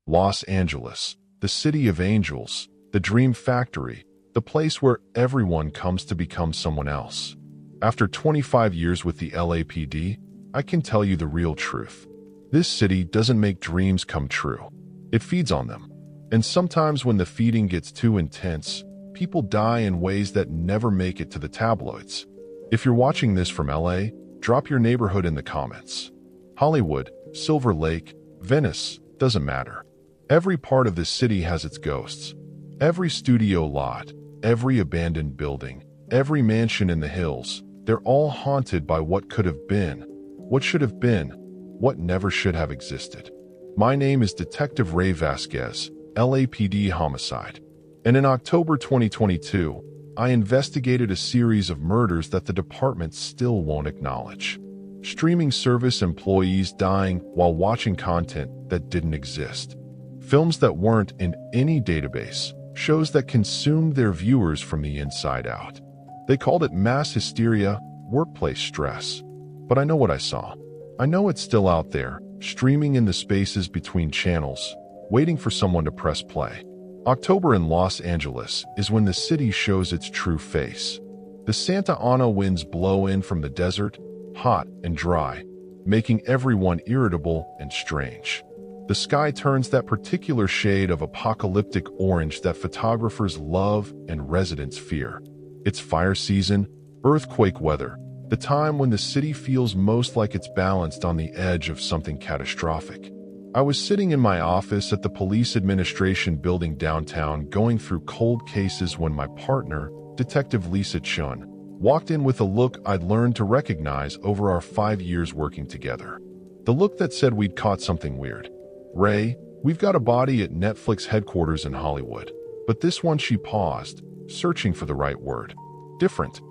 Los Angeles, the city of angels, the dream factory, the place where everyone comes to become someone else. After 25 years with the LAPD, I can tell you the real truth. This city doesn't make dreams come true. It feeds on them. And sometimes when the feeding gets too intense, people die in ways that never make it to the tabloids. If you're watching this from LA, drop your neighborhood in the comments. Hollywood, Silver Lake, Venice, doesn't matter. Every part of this city has its ghosts. Every studio lot, every abandoned building, every mansion in the hills, they're all haunted by what could have been, what should have been, what never should have existed. My name is Detective Ray Vasquez, LAPD homicide. And in October 2022, I investigated a series of murders that the department still won't acknowledge. Streaming service employees dying while watching content that didn't exist. Films that weren't in any database. Shows that consumed their viewers from the inside out. They called it mass hysteria, workplace stress. But I know what I saw. I know it's still out there, streaming in the spaces between channels, waiting for someone to press play. October in Los Angeles is when the city shows its true face. The Santa Ana winds blow in from the desert, hot and dry, making everyone irritable and strange. The sky turns that particular shade of apocalyptic orange that photographers love and residents fear. It's fire season, earthquake weather, the time when the city feels most like it's balanced on the edge of something catastrophic. I was sitting in my office at the police administration building downtown going through cold cases when my partner, Detective Lisa Chun, walked in with a look I'd learned to recognize over our 5 years working together. The look that said we'd caught something weird. Ray, we've got a body at Netflix headquarters in Hollywood, but this one she paused, searching for the right word. Different.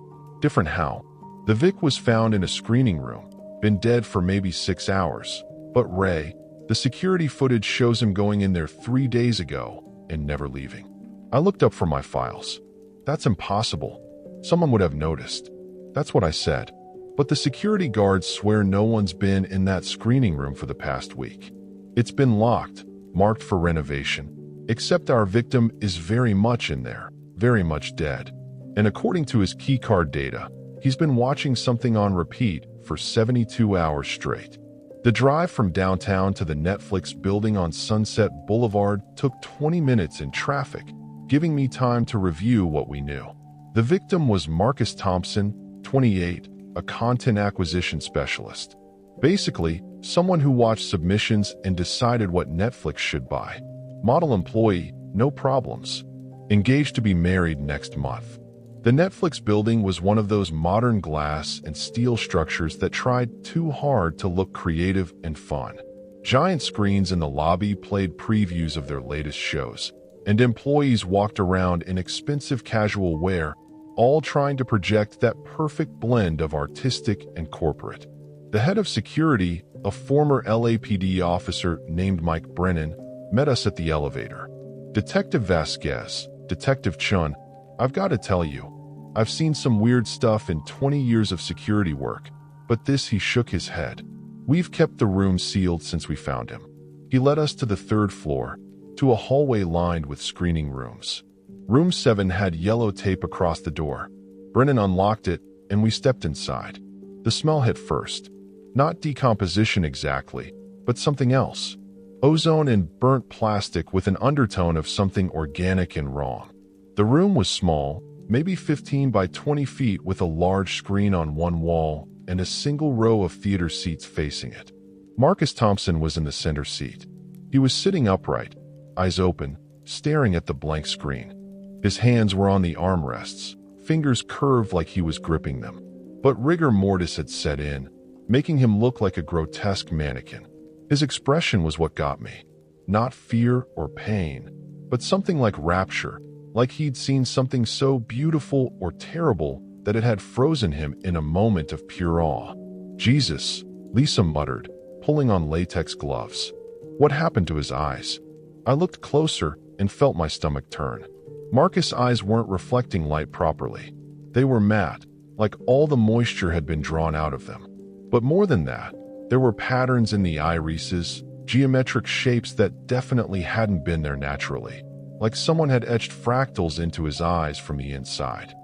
Different how? The Vic was found in a screening room, been dead for maybe 6 hours. But Ray, the security footage shows him going in there 3 days ago and never leaving. I looked up from my files. That's impossible. Someone would have noticed. That's what I said. But the security guards swear no one's been in that screening room for the past week. It's been locked, marked for renovation, except our victim is very much in there, very much dead. And according to his keycard data, he's been watching something on repeat for 72 hours straight. The drive from downtown to the Netflix building on Sunset Boulevard took 20 minutes in traffic, giving me time to review what we knew. The victim was Marcus Thompson, 28, a content acquisition specialist. Basically, someone who watched submissions and decided what Netflix should buy. Model employee, no problems. Engaged to be married next month. The Netflix building was one of those modern glass and steel structures that tried too hard to look creative and fun. Giant screens in the lobby played previews of their latest shows, and employees walked around in expensive casual wear, all trying to project that perfect blend of artistic and corporate. The head of security, a former LAPD officer named Mike Brennan, met us at the elevator. Detective Vasquez, Detective Chun, I've got to tell you, I've seen some weird stuff in 20 years of security work, but this, he shook his head. We've kept the room sealed since we found him. He led us to the 3rd floor, to a hallway lined with screening rooms. Room 7 had yellow tape across the door. Brennan unlocked it, and we stepped inside. The smell hit first. Not decomposition exactly, but something else. Ozone and burnt plastic with an undertone of something organic and wrong. The room was small, maybe 15 by 20 feet, with a large screen on one wall and a single row of theater seats facing it. Marcus Thompson was in the center seat. He was sitting upright, eyes open, staring at the blank screen. His hands were on the armrests, fingers curved like he was gripping them. But rigor mortis had set in, making him look like a grotesque mannequin. His expression was what got me. Not fear or pain, but something like rapture, like he'd seen something so beautiful or terrible that it had frozen him in a moment of pure awe. Jesus, Lisa muttered, pulling on latex gloves. What happened to his eyes? I looked closer and felt my stomach turn. Marcus' eyes weren't reflecting light properly. They were matte, like all the moisture had been drawn out of them. But more than that, there were patterns in the irises, geometric shapes that definitely hadn't been there naturally, like someone had etched fractals into his eyes from the inside.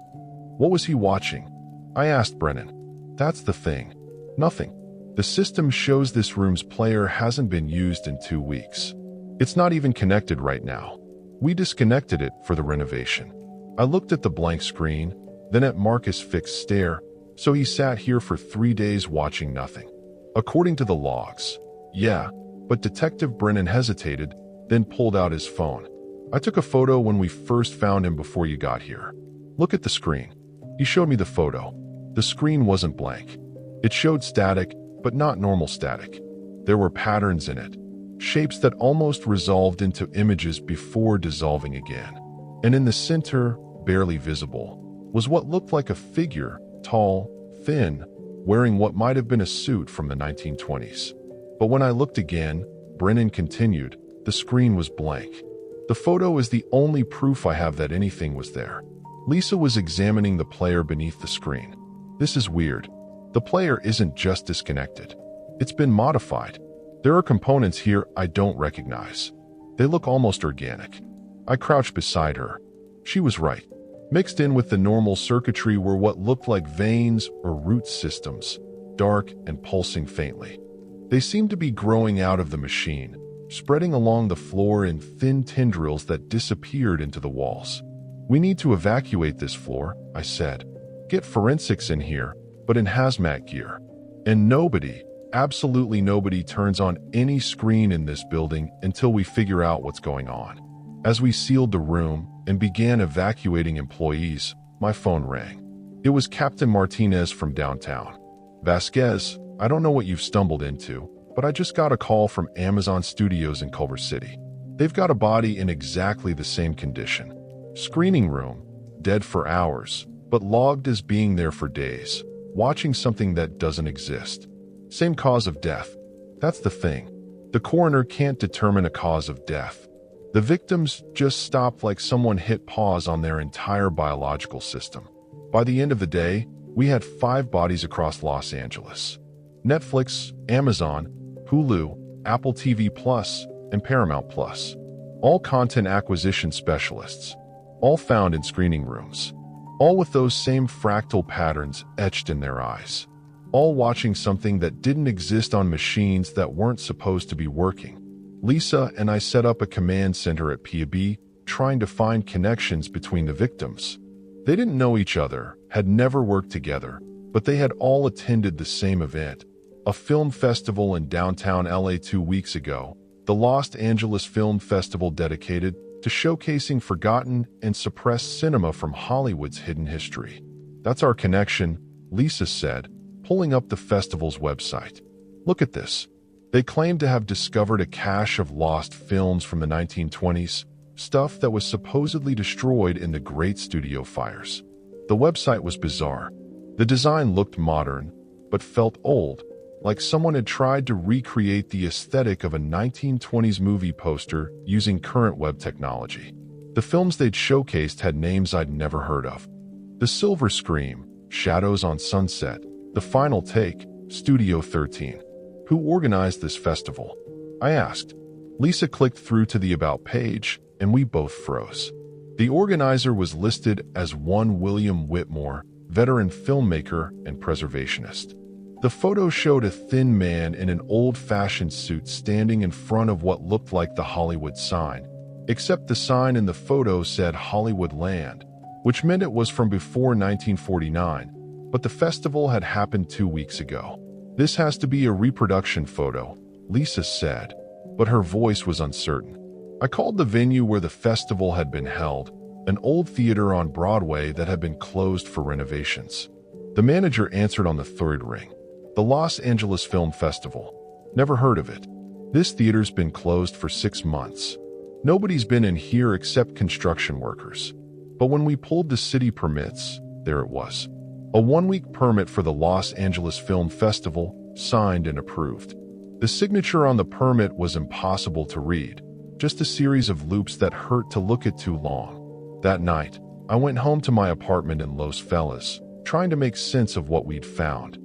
What was he watching? I asked Brennan. That's the thing. Nothing. The system shows this room's player hasn't been used in 2 weeks. It's not even connected right now. We disconnected it for the renovation. I looked at the blank screen, then at Marcus' fixed stare, so he sat here for 3 days watching nothing. According to the logs. Yeah, but Detective Brennan hesitated, then pulled out his phone. I took a photo when we first found him before you got here. Look at the screen. He showed me the photo. The screen wasn't blank. It showed static, but not normal static. There were patterns in it, shapes that almost resolved into images before dissolving again. And in the center, barely visible, was what looked like a figure, tall, thin, wearing what might have been a suit from the 1920s. But when I looked again, Brennan continued, the screen was blank. The photo is the only proof I have that anything was there. Lisa was examining the player beneath the screen. This is weird. The player isn't just disconnected. It's been modified. There are components here I don't recognize. They look almost organic. I crouched beside her. She was right. Mixed in with the normal circuitry were what looked like veins or root systems, dark and pulsing faintly. They seemed to be growing out of the machine, spreading along the floor in thin tendrils that disappeared into the walls. We need to evacuate this floor, I said. Get forensics in here, but in hazmat gear. And nobody, absolutely nobody turns on any screen in this building until we figure out what's going on. As we sealed the room and began evacuating employees, my phone rang. It was Captain Martinez from downtown. Vasquez, I don't know what you've stumbled into, but I just got a call from Amazon Studios in Culver City. They've got a body in exactly the same condition. Screening room, dead for hours, but logged as being there for days, watching something that doesn't exist. Same cause of death. That's the thing. The coroner can't determine a cause of death. The victims just stopped like someone hit pause on their entire biological system. By the end of the day, we had 5 bodies across Los Angeles. Netflix, Amazon, Hulu, Apple TV Plus, and Paramount Plus. All content acquisition specialists. All found in screening rooms. All with those same fractal patterns etched in their eyes. All watching something that didn't exist on machines that weren't supposed to be working. Lisa and I set up a command center at PAB, trying to find connections between the victims. They didn't know each other, had never worked together, but they had all attended the same event, a film festival in downtown LA 2 weeks ago, the Los Angeles Film Festival dedicated to showcasing forgotten and suppressed cinema from Hollywood's hidden history. That's our connection, Lisa said, pulling up the festival's website. Look at this. They claimed to have discovered a cache of lost films from the 1920s, stuff that was supposedly destroyed in the Great Studio fires. The website was bizarre. The design looked modern, but felt old, like someone had tried to recreate the aesthetic of a 1920s movie poster using current web technology. The films they'd showcased had names I'd never heard of. The Silver Scream, Shadows on Sunset, The Final Take, Studio 13. Who organized this festival? I asked. Lisa clicked through to the About page, and we both froze. The organizer was listed as one William Whitmore, veteran filmmaker and preservationist. The photo showed a thin man in an old-fashioned suit standing in front of what looked like the Hollywood sign, except the sign in the photo said Hollywood Land, which meant it was from before 1949, but the festival had happened 2 weeks ago. This has to be a reproduction photo, Lisa said, but her voice was uncertain. I called the venue where the festival had been held, an old theater on Broadway that had been closed for renovations. The manager answered on the third ring. The Los Angeles Film Festival. Never heard of it. This theater's been closed for 6 months. Nobody's been in here except construction workers. But when we pulled the city permits, there it was. A 1-week permit for the Los Angeles Film Festival, signed and approved. The signature on the permit was impossible to read, just a series of loops that hurt to look at too long. That night, I went home to my apartment in Los Feliz, trying to make sense of what we'd found.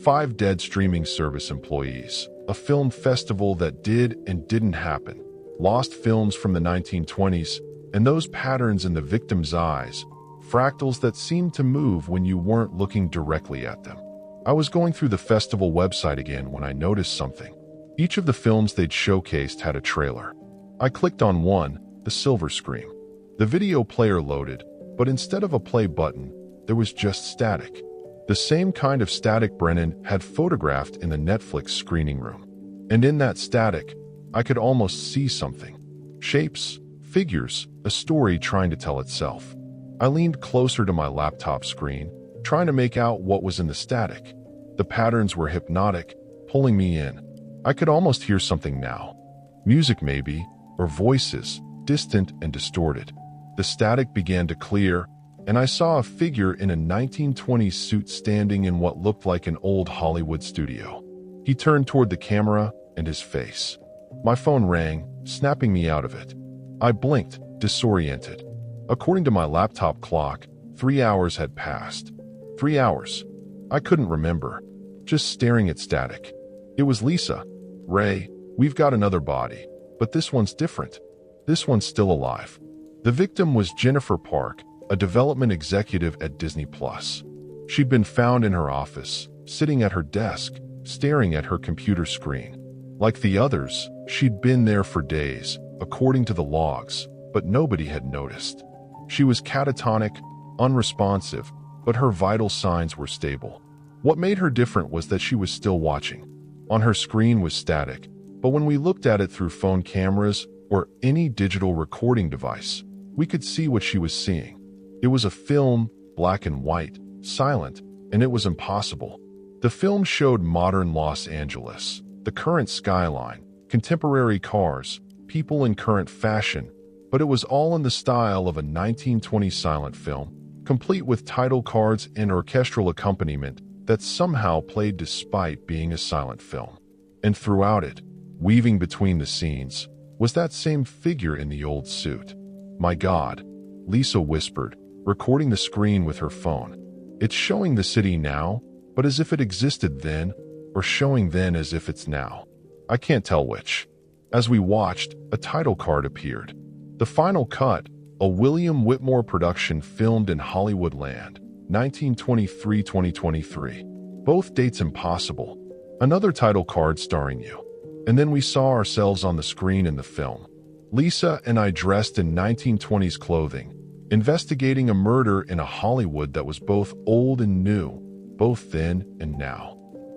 5 dead streaming service employees, a film festival that did and didn't happen, lost films from the 1920s, and those patterns in the victim's eyes, fractals that seemed to move when you weren't looking directly at them. I was going through the festival website again when I noticed something. Each of the films they'd showcased had a trailer. I clicked on one, The Silver Scream. The video player loaded, but instead of a play button, there was just static. The same kind of static Brennan had photographed in the Netflix screening room. And in that static, I could almost see something. Shapes, figures, a story trying to tell itself. I leaned closer to my laptop screen, trying to make out what was in the static. The patterns were hypnotic, pulling me in. I could almost hear something now. Music maybe, or voices, distant and distorted. The static began to clear, and I saw a figure in a 1920s suit standing in what looked like an old Hollywood studio. He turned toward the camera and his face. My phone rang, snapping me out of it. I blinked, disoriented. According to my laptop clock, 3 hours had passed. 3 hours. I couldn't remember. Just staring at static. It was Lisa. Ray, we've got another body, but this one's different. This one's still alive. The victim was Jennifer Park, a development executive at Disney+. She'd been found in her office, sitting at her desk, staring at her computer screen. Like the others, she'd been there for days, according to the logs, but nobody had noticed. She was catatonic, unresponsive, but her vital signs were stable. What made her different was that she was still watching. On her screen was static, but when we looked at it through phone cameras or any digital recording device, we could see what she was seeing. It was a film, black and white, silent, and it was impossible. The film showed modern Los Angeles, the current skyline, contemporary cars, people in current fashion, but it was all in the style of a 1920s silent film, complete with title cards and orchestral accompaniment that somehow played despite being a silent film. And throughout it, weaving between the scenes, was that same figure in the old suit. "My God," Lisa whispered, recording the screen with her phone. "It's showing the city now, but as if it existed then, or showing then as if it's now. I can't tell which." As we watched, a title card appeared. The Final Cut, a William Whitmore production filmed in Hollywoodland, 1923-2023. Both dates impossible. Another title card starring you. And then we saw ourselves on the screen in the film. Lisa and I dressed in 1920s clothing, investigating a murder in a Hollywood that was both old and new, both then and now.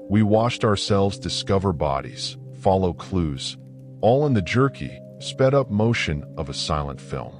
We watched ourselves discover bodies, follow clues, all in the jerky, sped-up motion of a silent film.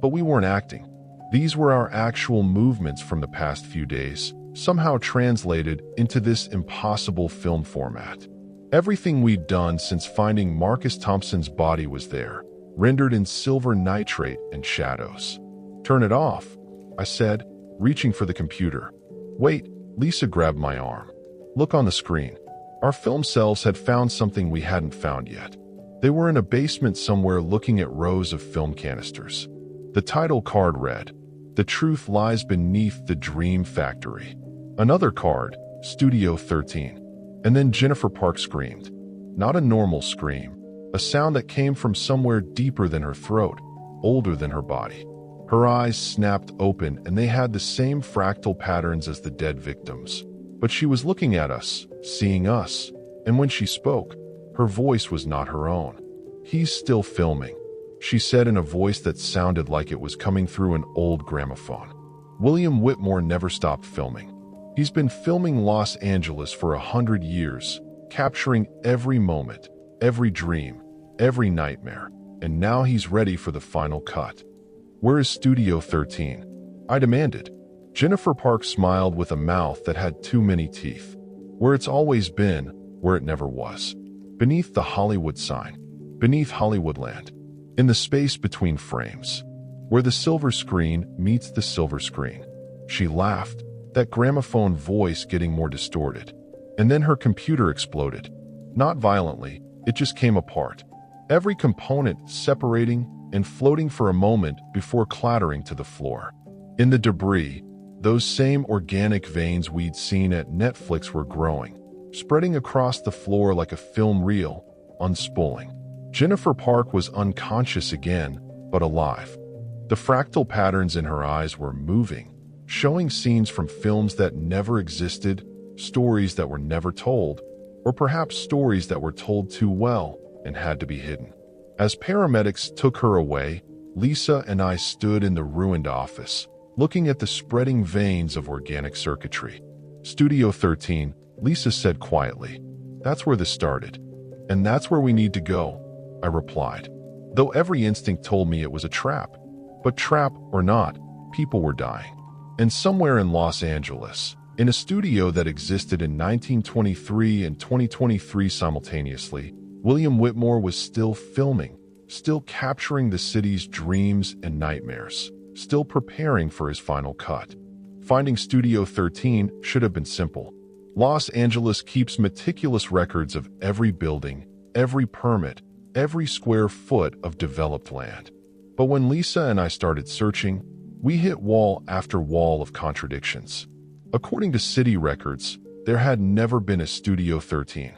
But we weren't acting. These were our actual movements from the past few days, somehow translated into this impossible film format. Everything we'd done since finding Marcus Thompson's body was there, rendered in silver nitrate and shadows. "Turn it off," I said, reaching for the computer. "Wait," Lisa grabbed my arm. "Look on the screen." Our film selves had found something we hadn't found yet. They were in a basement somewhere looking at rows of film canisters. The title card read, "The truth lies beneath the dream factory." Another card, Studio 13. And then Jennifer Park screamed. Not a normal scream, a sound that came from somewhere deeper than her throat, older than her body. Her eyes snapped open and they had the same fractal patterns as the dead victims. But she was looking at us, seeing us, and when she spoke, her voice was not her own. "He's still filming," she said in a voice that sounded like it was coming through an old gramophone. "William Whitmore never stopped filming. He's been filming Los Angeles for 100 years, capturing every moment, every dream, every nightmare, and now he's ready for the final cut." "Where is Studio 13? I demanded. Jennifer Park smiled with a mouth that had too many teeth. "Where it's always been, where it never was. Beneath the Hollywood sign, beneath Hollywoodland, in the space between frames, where the silver screen meets the silver screen." She laughed, that gramophone voice getting more distorted. And then her computer exploded. Not violently, it just came apart. Every component separating and floating for a moment before clattering to the floor. In the debris, those same organic veins we'd seen at Netflix were growing. spreading across the floor like a film reel, unspooling. Jennifer Park was unconscious again, but alive. The fractal patterns in her eyes were moving, showing scenes from films that never existed, stories that were never told, or perhaps stories that were told too well and had to be hidden. As paramedics took her away, Lisa and I stood in the ruined office, looking at the spreading veins of organic circuitry. Studio 13, Lisa said quietly. That's where this started. And that's where we need to go, I replied, though every instinct told me it was a trap. But trap or not, people were dying. And somewhere in Los Angeles, in a studio that existed in 1923 and 2023 simultaneously, William Whitmore was still filming, still capturing the city's dreams and nightmares, still preparing for his final cut. Finding Studio 13 should have been simple. Los Angeles keeps meticulous records of every building, every permit, every square foot of developed land. But when Lisa and I started searching, we hit wall after wall of contradictions. According to city records, there had never been a Studio 13.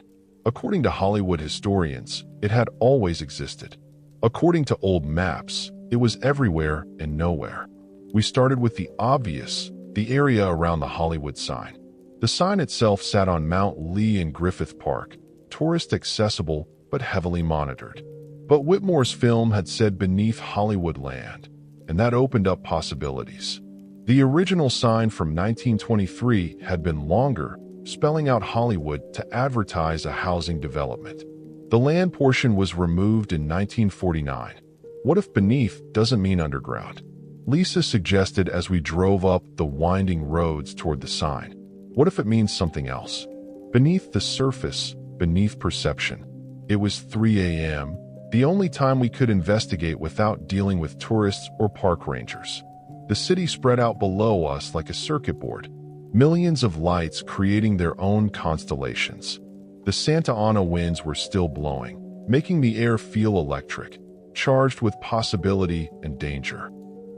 According to Hollywood historians, it had always existed. According to old maps, it was everywhere and nowhere. We started with the obvious, the area around the Hollywood sign. The sign itself sat on Mount Lee in Griffith Park, tourist accessible but heavily monitored. But Whitmore's film had said beneath Hollywood land, and that opened up possibilities. The original sign from 1923 had been longer, spelling out Hollywood to advertise a housing development. The land portion was removed in 1949. What if beneath doesn't mean underground? Lisa suggested as we drove up the winding roads toward the sign. What if it means something else? Beneath the surface, beneath perception. It was 3 a.m., the only time we could investigate without dealing with tourists or park rangers. The city spread out below us like a circuit board, millions of lights creating their own constellations. The Santa Ana winds were still blowing, making the air feel electric, charged with possibility and danger.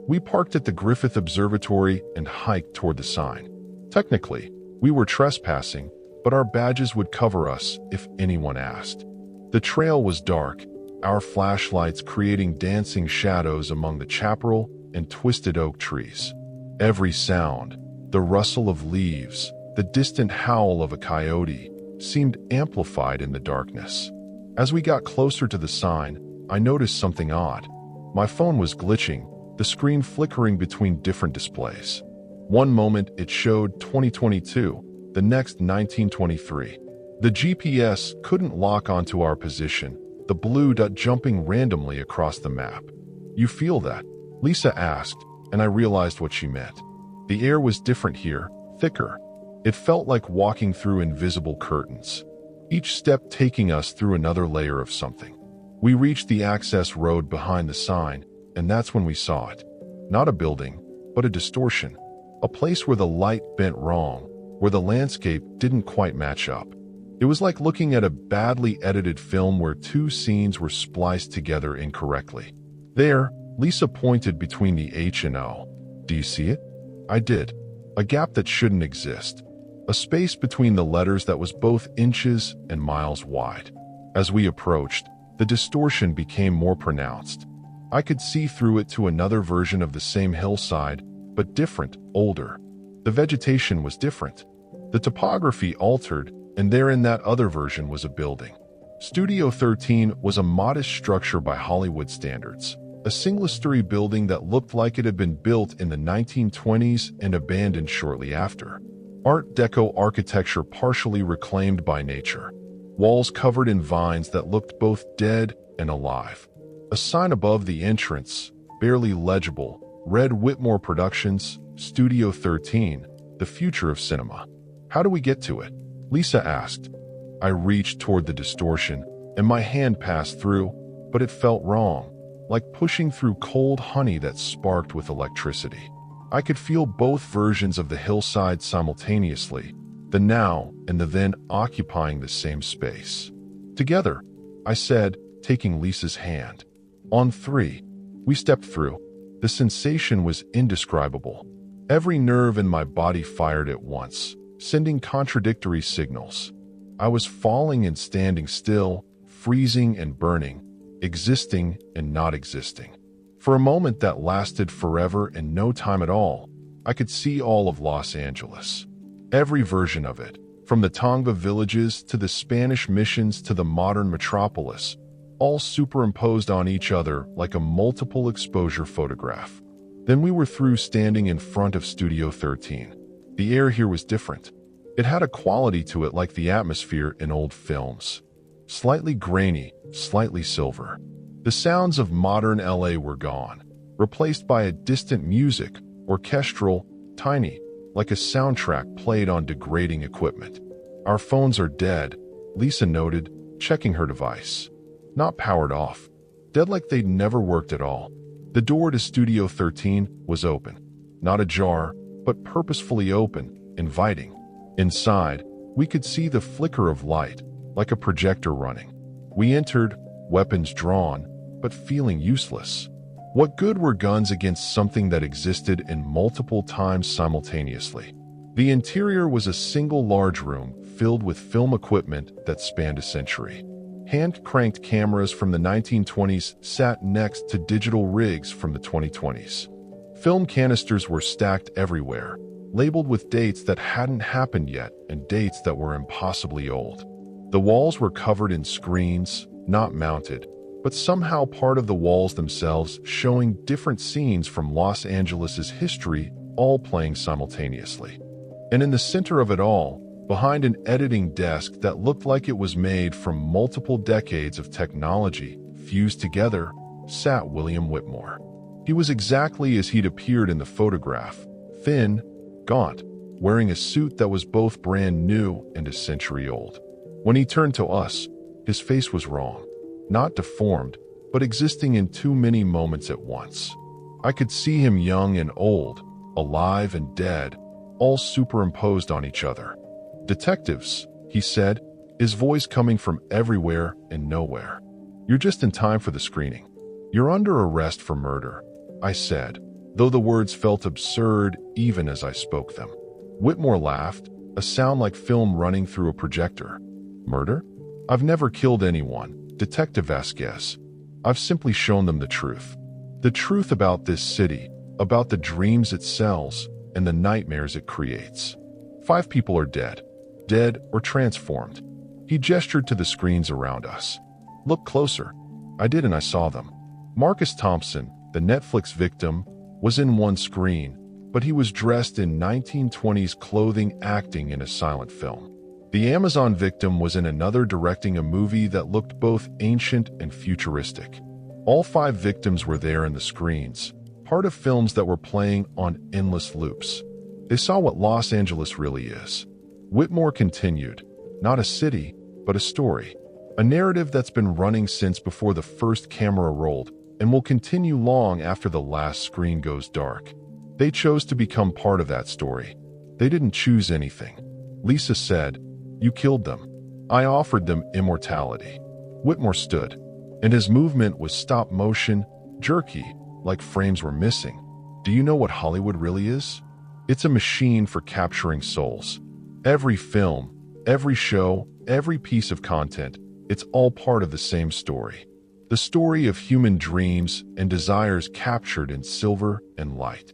We parked at the Griffith Observatory and hiked toward the sign. Technically, we were trespassing, but our badges would cover us if anyone asked. The trail was dark, our flashlights creating dancing shadows among the chaparral and twisted oak trees. Every sound, the rustle of leaves, the distant howl of a coyote, seemed amplified in the darkness. As we got closer to the sign, I noticed something odd. My phone was glitching, the screen flickering between different displays. One moment it showed 2022, the next 1923. The GPS couldn't lock onto our position, the blue dot jumping randomly across the map. You feel that? Lisa asked, and I realized what she meant. The air was different here, thicker. It felt like walking through invisible curtains, each step taking us through another layer of something. We reached the access road behind the sign, and that's when we saw it. Not a building, but a distortion. A place where the light bent wrong, where the landscape didn't quite match up. It was like looking at a badly edited film where two scenes were spliced together incorrectly. There, Lisa pointed between the H and O. Do you see it? I did. A gap that shouldn't exist. A space between the letters that was both inches and miles wide. As we approached, the distortion became more pronounced. I could see through it to another version of the same hillside, but different, older. The vegetation was different. The topography altered, and there in that other version was a building. Studio 13 was a modest structure by Hollywood standards, a single-story building that looked like it had been built in the 1920s and abandoned shortly after. Art Deco architecture partially reclaimed by nature. Walls covered in vines that looked both dead and alive. A sign above the entrance, barely legible, read Whitmore Productions, Studio 13, the future of cinema. How do we get to it? Lisa asked. I reached toward the distortion, and my hand passed through, but it felt wrong, like pushing through cold honey that sparked with electricity. I could feel both versions of the hillside simultaneously, the now and the then occupying the same space. Together, I said, taking Lisa's hand. On 3, we stepped through. The sensation was indescribable. Every nerve in my body fired at once, sending contradictory signals. I was falling and standing still, freezing and burning, existing and not existing. For a moment that lasted forever and no time at all, I could see all of Los Angeles. Every version of it, from the Tongva villages to the Spanish missions to the modern metropolis, all superimposed on each other like a multiple exposure photograph. Then we were through, standing in front of Studio 13. The air here was different. It had a quality to it like the atmosphere in old films. Slightly grainy, slightly silver. The sounds of modern LA were gone, replaced by a distant music, orchestral, tiny, like a soundtrack played on degrading equipment. Our phones are dead, Lisa noted, checking her device. Not powered off. Dead like they'd never worked at all. The door to Studio 13 was open. Not ajar, but purposefully open, inviting. Inside, we could see the flicker of light, like a projector running. We entered, weapons drawn, but feeling useless. What good were guns against something that existed in multiple times simultaneously? The interior was a single large room filled with film equipment that spanned a century. Hand-cranked cameras from the 1920s sat next to digital rigs from the 2020s. Film canisters were stacked everywhere, labeled with dates that hadn't happened yet and dates that were impossibly old. The walls were covered in screens, not mounted, but somehow part of the walls themselves, showing different scenes from Los Angeles' history, all playing simultaneously. And in the center of it all, behind an editing desk that looked like it was made from multiple decades of technology fused together, sat William Whitmore. He was exactly as he'd appeared in the photograph, thin, gaunt, wearing a suit that was both brand new and a century old. When he turned to us, his face was wrong, not deformed, but existing in too many moments at once. I could see him young and old, alive and dead, all superimposed on each other. "Detectives," he said, his voice coming from everywhere and nowhere. "You're just in time for the screening. You're under arrest for murder," I said, though the words felt absurd even as I spoke them. Whitmore laughed, a sound like film running through a projector. "Murder? I've never killed anyone, Detective Vasquez. I've simply shown them the truth. The truth about this city, about the dreams it sells, and the nightmares it creates. 5 people are dead. Dead or transformed." He gestured to the screens around us. "Look closer." I did, and I saw them. Marcus Thompson, the Netflix victim, was in one screen, but he was dressed in 1920s clothing, acting in a silent film. The Amazon victim was in another, directing a movie that looked both ancient and futuristic. All 5 victims were there in the screens, part of films that were playing on endless loops. They saw what Los Angeles really is. Whitmore continued, "Not a city, but a story. A narrative that's been running since before the first camera rolled and will continue long after the last screen goes dark. They chose to become part of that story. They didn't choose anything." Lisa said, "You killed them." I offered them immortality. Whitmore stood, and his movement was stop motion, jerky, like frames were missing. "Do you know what Hollywood really is? It's a machine for capturing souls. Every film, every show, every piece of content, it's all part of the same story. The story of human dreams and desires captured in silver and light."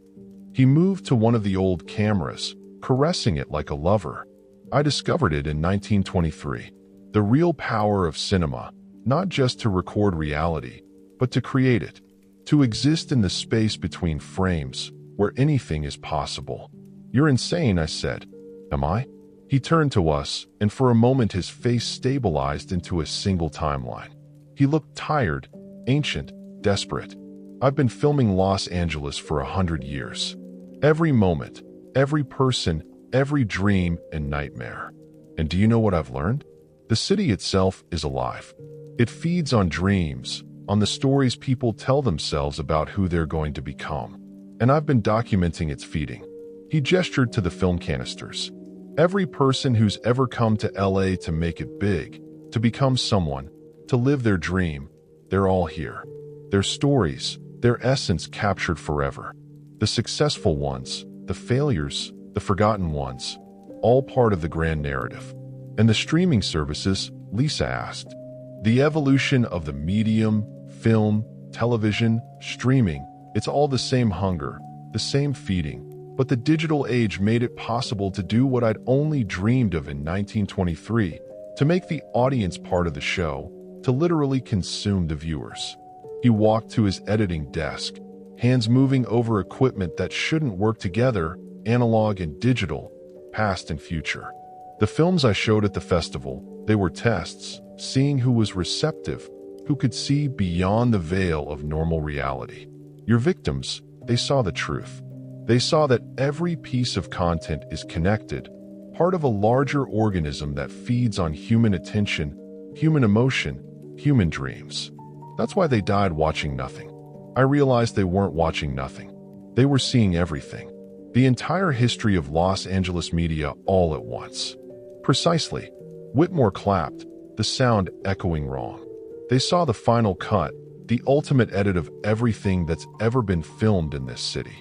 He moved to one of the old cameras, caressing it like a lover. "I discovered it in 1923. The real power of cinema, not just to record reality, but to create it, to exist in the space between frames, where anything is possible." "You're insane," I said. "Am I?" He turned to us, and for a moment his face stabilized into a single timeline. He looked tired, ancient, desperate. "I've been filming Los Angeles for 100 years. Every moment, every person, every dream and nightmare. And do you know what I've learned? The city itself is alive. It feeds on dreams, on the stories people tell themselves about who they're going to become. And I've been documenting its feeding." He gestured to the film canisters. "Every person who's ever come to LA to make it big, to become someone, to live their dream, they're all here. Their stories, their essence captured forever. The successful ones, the failures, the forgotten ones, all part of the grand narrative. And the streaming services, Lisa asked. The evolution of the medium, film, television, streaming, it's all the same hunger, the same feeding, but the digital age made it possible to do what I'd only dreamed of in 1923, to make the audience part of the show, to literally consume the viewers. He walked to his editing desk, hands moving over equipment that shouldn't work together, analog and digital, past and future. The films I showed at the festival, they were tests, seeing who was receptive, who could see beyond the veil of normal reality. Your victims, they saw the truth. They saw that every piece of content is connected, part of a larger organism that feeds on human attention, human emotion, human dreams. That's why they died watching nothing. I realized they weren't watching nothing. They were seeing everything. The entire history of Los Angeles media all at once. Precisely. Whitmore clapped, the sound echoing wrong. They saw the final cut, the ultimate edit of everything that's ever been filmed in this city.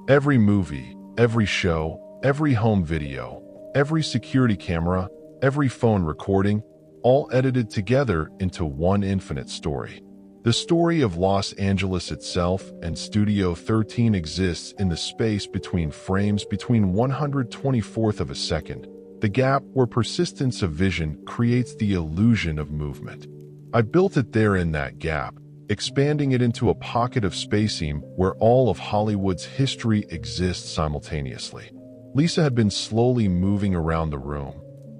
Every movie, every show, every home video, every security camera, every phone recording, all edited together into one infinite story. The story of Los Angeles itself and Studio 13 exists in the space between frames between 124th of a second, the gap where persistence of vision creates the illusion of movement. I built it there in that gap, expanding it into a pocket of spacing where all of Hollywood's history exists simultaneously. Lisa had been slowly moving around the room,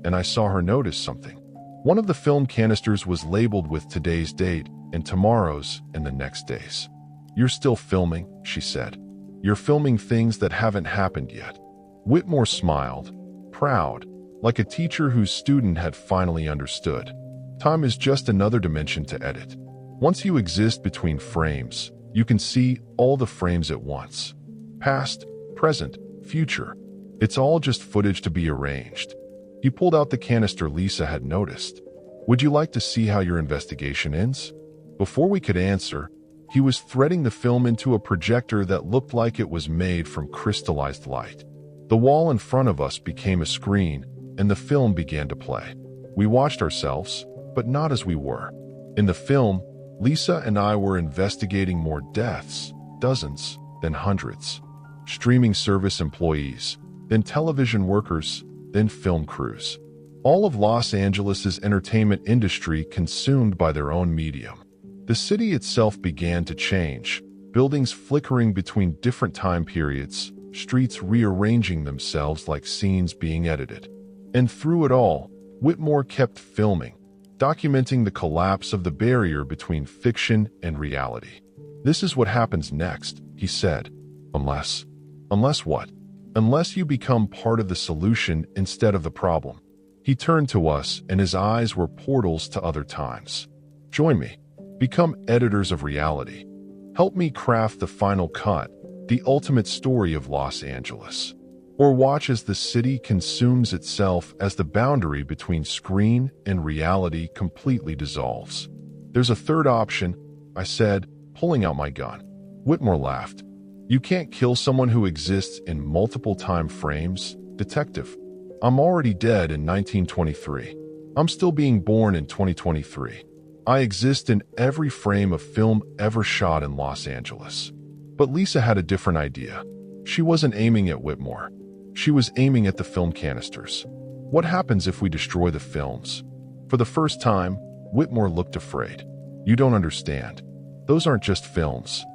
and I saw her notice something. One of the film canisters was labeled with today's date and tomorrow's and the next day's. "You're still filming," she said. "You're filming things that haven't happened yet." Whitmore smiled, proud, like a teacher whose student had finally understood. Time is just another dimension to edit. Once you exist between frames, you can see all the frames at once. Past, present, future. It's all just footage to be arranged. He pulled out the canister Lisa had noticed. "Would you like to see how your investigation ends?" Before we could answer, he was threading the film into a projector that looked like it was made from crystallized light. The wall in front of us became a screen, and the film began to play. We watched ourselves, but not as we were. In the film, Lisa and I were investigating more deaths, dozens, then hundreds. Streaming service employees, then television workers, then film crews. All of Los Angeles's entertainment industry consumed by their own medium. The city itself began to change, buildings flickering between different time periods, streets rearranging themselves like scenes being edited. And through it all, Whitmore kept filming, documenting the collapse of the barrier between fiction and reality. "This is what happens next," he said. Unless what? Unless you become part of the solution instead of the problem." He turned to us, and his eyes were portals to other times. "Join me. Become editors of reality. Help me craft the final cut, the ultimate story of Los Angeles. Or watch as the city consumes itself as the boundary between screen and reality completely dissolves." "There's a third option," I said, pulling out my gun. Whitmore laughed. "You can't kill someone who exists in multiple time frames, detective. I'm already dead in 1923. I'm still being born in 2023. I exist in every frame of film ever shot in Los Angeles." But Lisa had a different idea. She wasn't aiming at Whitmore. She was aiming at the film canisters. "What happens if we destroy the films?" For the first time, Whitmore looked afraid. "You don't understand. Those aren't just films.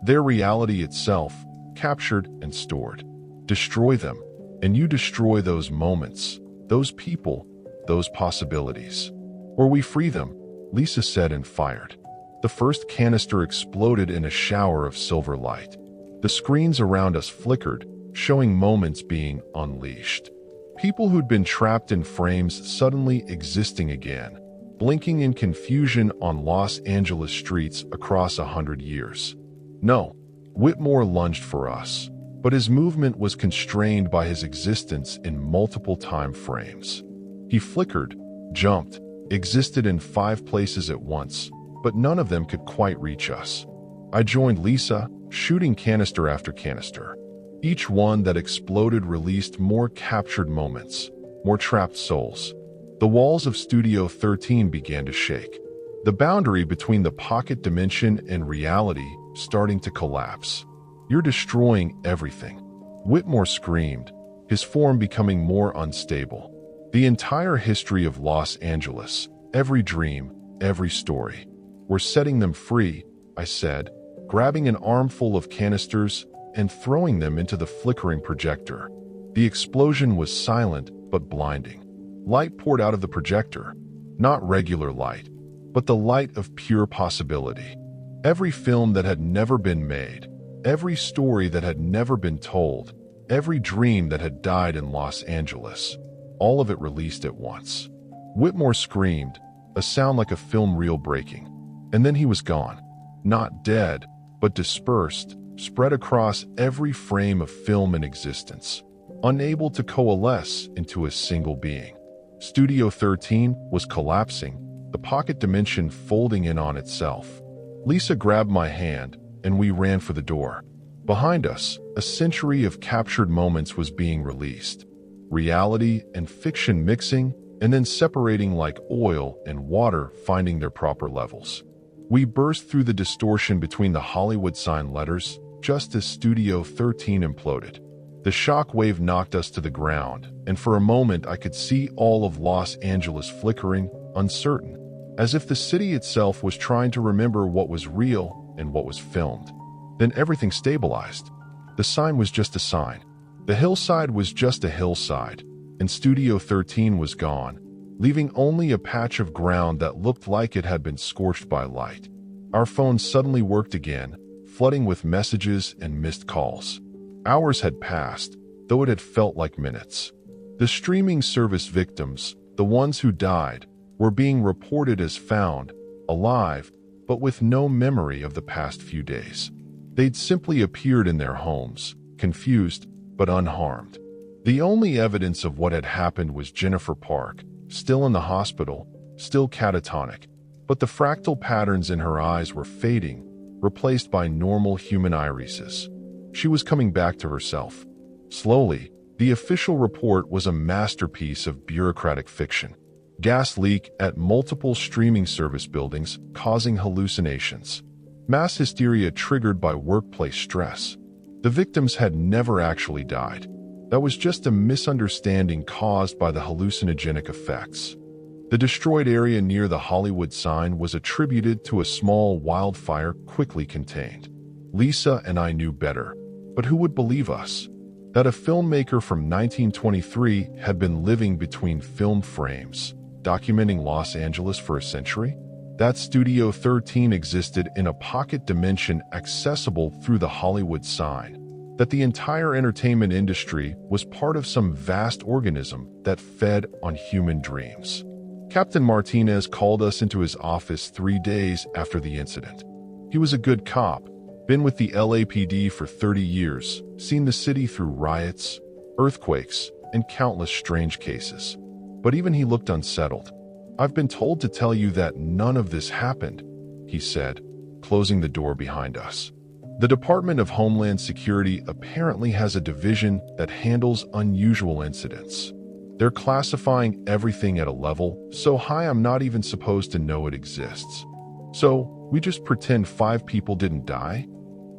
They're reality itself, captured and stored. Destroy them, and you destroy those moments, those people, those possibilities. Or we free them," Lisa said and fired. The first canister exploded in a shower of silver light. The screens around us flickered, showing moments being unleashed. People who'd been trapped in frames suddenly existing again, blinking in confusion on Los Angeles streets across 100 years. No, Whitmore lunged for us, but his movement was constrained by his existence in multiple time frames. He flickered, jumped, existed in 5 places at once, but none of them could quite reach us. I joined Lisa, shooting canister after canister. Each one that exploded released more captured moments, more trapped souls. The walls of Studio 13 began to shake. The boundary between the pocket dimension and reality starting to collapse. "You're destroying everything," Whitmore screamed, his form becoming more unstable. "The entire history of Los Angeles, every dream, every story. We're setting them free," I said, grabbing an armful of canisters and throwing them into the flickering projector. The explosion was silent but blinding. Light poured out of the projector, not regular light, but the light of pure possibility. Every film that had never been made, every story that had never been told, every dream that had died in Los Angeles, all of it released at once. Whitmore screamed, a sound like a film reel breaking, and then he was gone. Not dead, but dispersed, spread across every frame of film in existence, unable to coalesce into a single being. Studio 13 was collapsing, the pocket dimension folding in on itself. Lisa grabbed my hand, and we ran for the door. Behind us, a century of captured moments was being released. Reality and fiction mixing, and then separating like oil and water finding their proper levels. We burst through the distortion between the Hollywood sign letters, just as Studio 13 imploded. The shock wave knocked us to the ground, and for a moment I could see all of Los Angeles flickering, uncertain, as if the city itself was trying to remember what was real and what was filmed. Then everything stabilized. The sign was just a sign. The hillside was just a hillside, and Studio 13 was gone, leaving only a patch of ground that looked like it had been scorched by light. Our phones suddenly worked again, flooding with messages and missed calls. Hours had passed, though it had felt like minutes. The streaming service victims, the ones who died, were being reported as found, alive, but with no memory of the past few days. They'd simply appeared in their homes, confused but unharmed. The only evidence of what had happened was Jennifer Park, still in the hospital, still catatonic, but the fractal patterns in her eyes were fading, replaced by normal human irises. She was coming back to herself. Slowly, the official report was a masterpiece of bureaucratic fiction. Gas leak at multiple streaming service buildings causing hallucinations. Mass hysteria triggered by workplace stress. The victims had never actually died. That was just a misunderstanding caused by the hallucinogenic effects. The destroyed area near the Hollywood sign was attributed to a small wildfire quickly contained. Lisa and I knew better. But who would believe us? That a filmmaker from 1923 had been living between film frames, documenting Los Angeles for a century? That Studio 13 existed in a pocket dimension accessible through the Hollywood sign. That the entire entertainment industry was part of some vast organism that fed on human dreams. Captain Martinez called us into his office 3 days after the incident. He was a good cop. Been with the LAPD for 30 years, seen the city through riots, earthquakes, and countless strange cases. But even he looked unsettled. "I've been told to tell you that none of this happened," he said, closing the door behind us. The Department of Homeland Security apparently has a division that handles unusual incidents. They're classifying everything at a level so high I'm not even supposed to know it exists. "So, we just pretend 5 people didn't die?"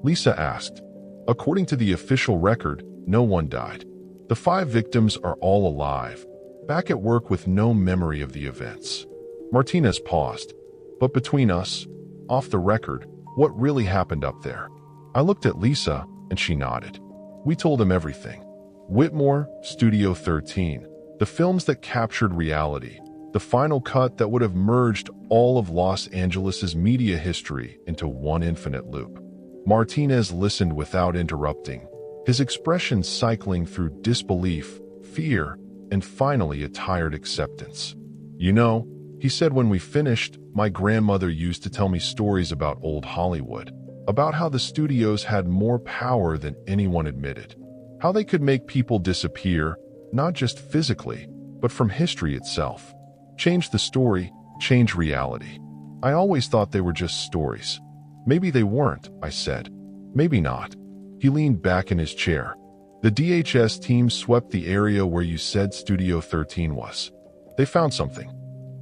Lisa asked. "According to the official record, no one died. The 5 victims are all alive, back at work with no memory of the events." Martinez paused. "But between us, off the record, what really happened up there?" I looked at Lisa, and she nodded. "We told him everything. Whitmore, Studio 13, the films that captured reality, the final cut that would have merged all of Los Angeles's media history into one infinite loop." Martinez listened without interrupting, his expression cycling through disbelief, fear, and finally a tired acceptance. "You know," he said when we finished, "my grandmother used to tell me stories about old Hollywood, about how the studios had more power than anyone admitted, how they could make people disappear, not just physically, but from history itself. Change the story, change reality. I always thought they were just stories." "Maybe they weren't," I said. "Maybe not." He leaned back in his chair. "The DHS team swept the area where you said Studio 13 was. They found something.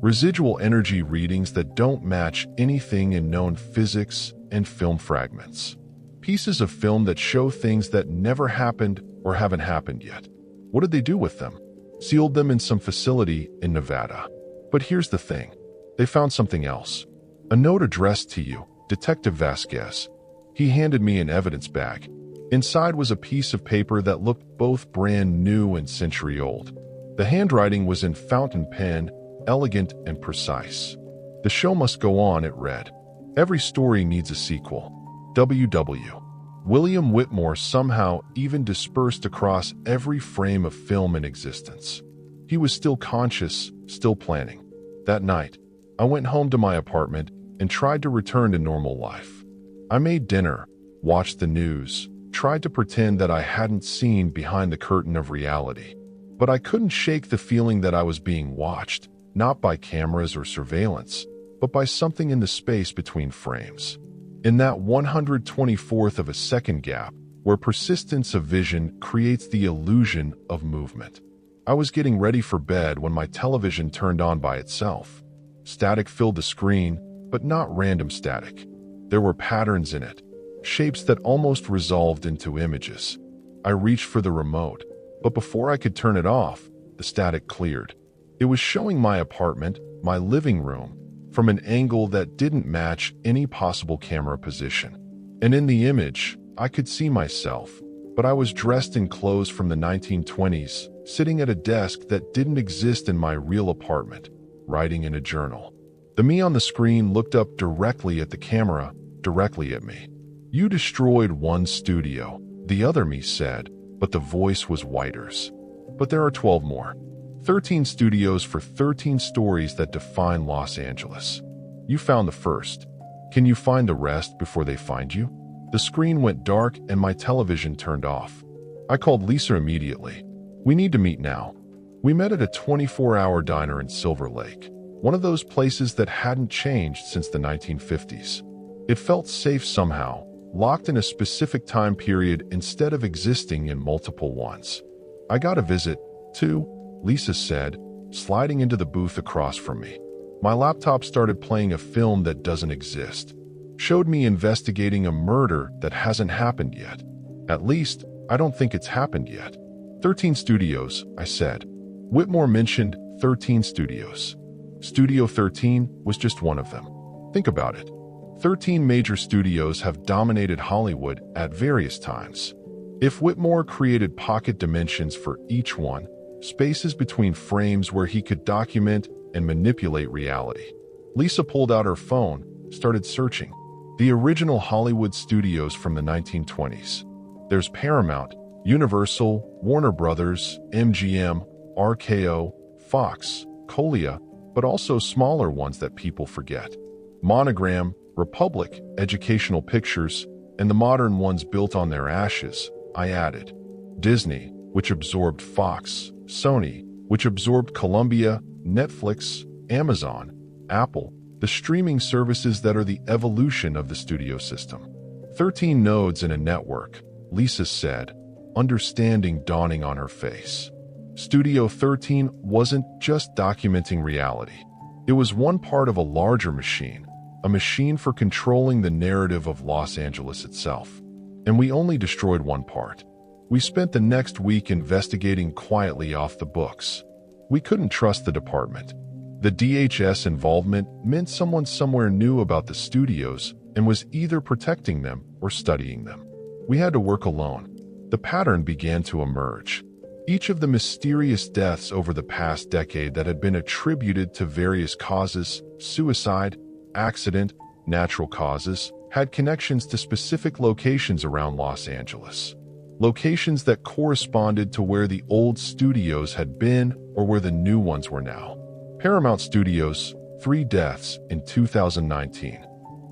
Residual energy readings that don't match anything in known physics and film fragments. Pieces of film that show things that never happened or haven't happened yet. What did they do with them? Sealed them in some facility in Nevada. But here's the thing. They found something else. A note addressed to you, Detective Vasquez. He handed me an evidence bag. Inside was a piece of paper that looked both brand new and century-old. The handwriting was in fountain pen, elegant and precise. The show must go on, it read. Every story needs a sequel. W.W. William Whitmore somehow even dispersed across every frame of film in existence. He was still conscious, still planning. That night, I went home to my apartment and tried to return to normal life. I made dinner, watched the news, tried to pretend that I hadn't seen behind the curtain of reality. But I couldn't shake the feeling that I was being watched, not by cameras or surveillance, but by something in the space between frames. In that 124th of a second gap, where persistence of vision creates the illusion of movement. I was getting ready for bed when my television turned on by itself. Static filled the screen, but not random static. There were patterns in it, shapes that almost resolved into images. I reached for the remote, but before I could turn it off, the static cleared. It was showing my apartment, my living room, from an angle that didn't match any possible camera position. And in the image, I could see myself, but I was dressed in clothes from the 1920s, sitting at a desk that didn't exist in my real apartment, writing in a journal. The me on the screen looked up directly at the camera, directly at me. "You destroyed one studio," the other me said, but the voice was Whiter's. "But there are 12 more. 13 studios for 13 stories that define Los Angeles. You found the first. Can you find the rest before they find you?" The screen went dark and my television turned off. I called Lisa immediately. "We need to meet now." We met at a 24-hour diner in Silver Lake, one of those places that hadn't changed since the 1950s. It felt safe somehow, locked in a specific time period instead of existing in multiple ones. "I got a visit, too," Lisa said, sliding into the booth across from me. My laptop started playing a film that doesn't exist. Showed me investigating a murder that hasn't happened yet. At least, I don't think it's happened yet. 13 studios, I said. Whitmore mentioned 13 studios. Studio 13 was just one of them. Think about it. 13 major studios have dominated Hollywood at various times. If Whitmore created pocket dimensions for each one, spaces between frames where he could document and manipulate reality. Lisa pulled out her phone, started searching. The original Hollywood studios from the 1920s. There's Paramount, Universal, Warner Brothers, MGM, RKO, Fox, Colia, but also smaller ones that people forget. Monogram, Republic, Educational Pictures, and the modern ones built on their ashes, I added. Disney, which absorbed Fox, Sony, which absorbed Columbia, Netflix, Amazon, Apple, the streaming services that are the evolution of the studio system. 13 nodes in a network, Lisa said, understanding dawning on her face. Studio 13 wasn't just documenting reality. It was one part of a larger machine, a machine for controlling the narrative of Los Angeles itself. And we only destroyed one part. We spent the next week investigating quietly off the books. We couldn't trust the department. The DHS involvement meant someone somewhere knew about the studios and was either protecting them or studying them. We had to work alone. The pattern began to emerge. Each of the mysterious deaths over the past decade that had been attributed to various causes, suicide, accident, natural causes, had connections to specific locations around Los Angeles. Locations that corresponded to where the old studios had been or where the new ones were now. Paramount Studios, 3 deaths in 2019.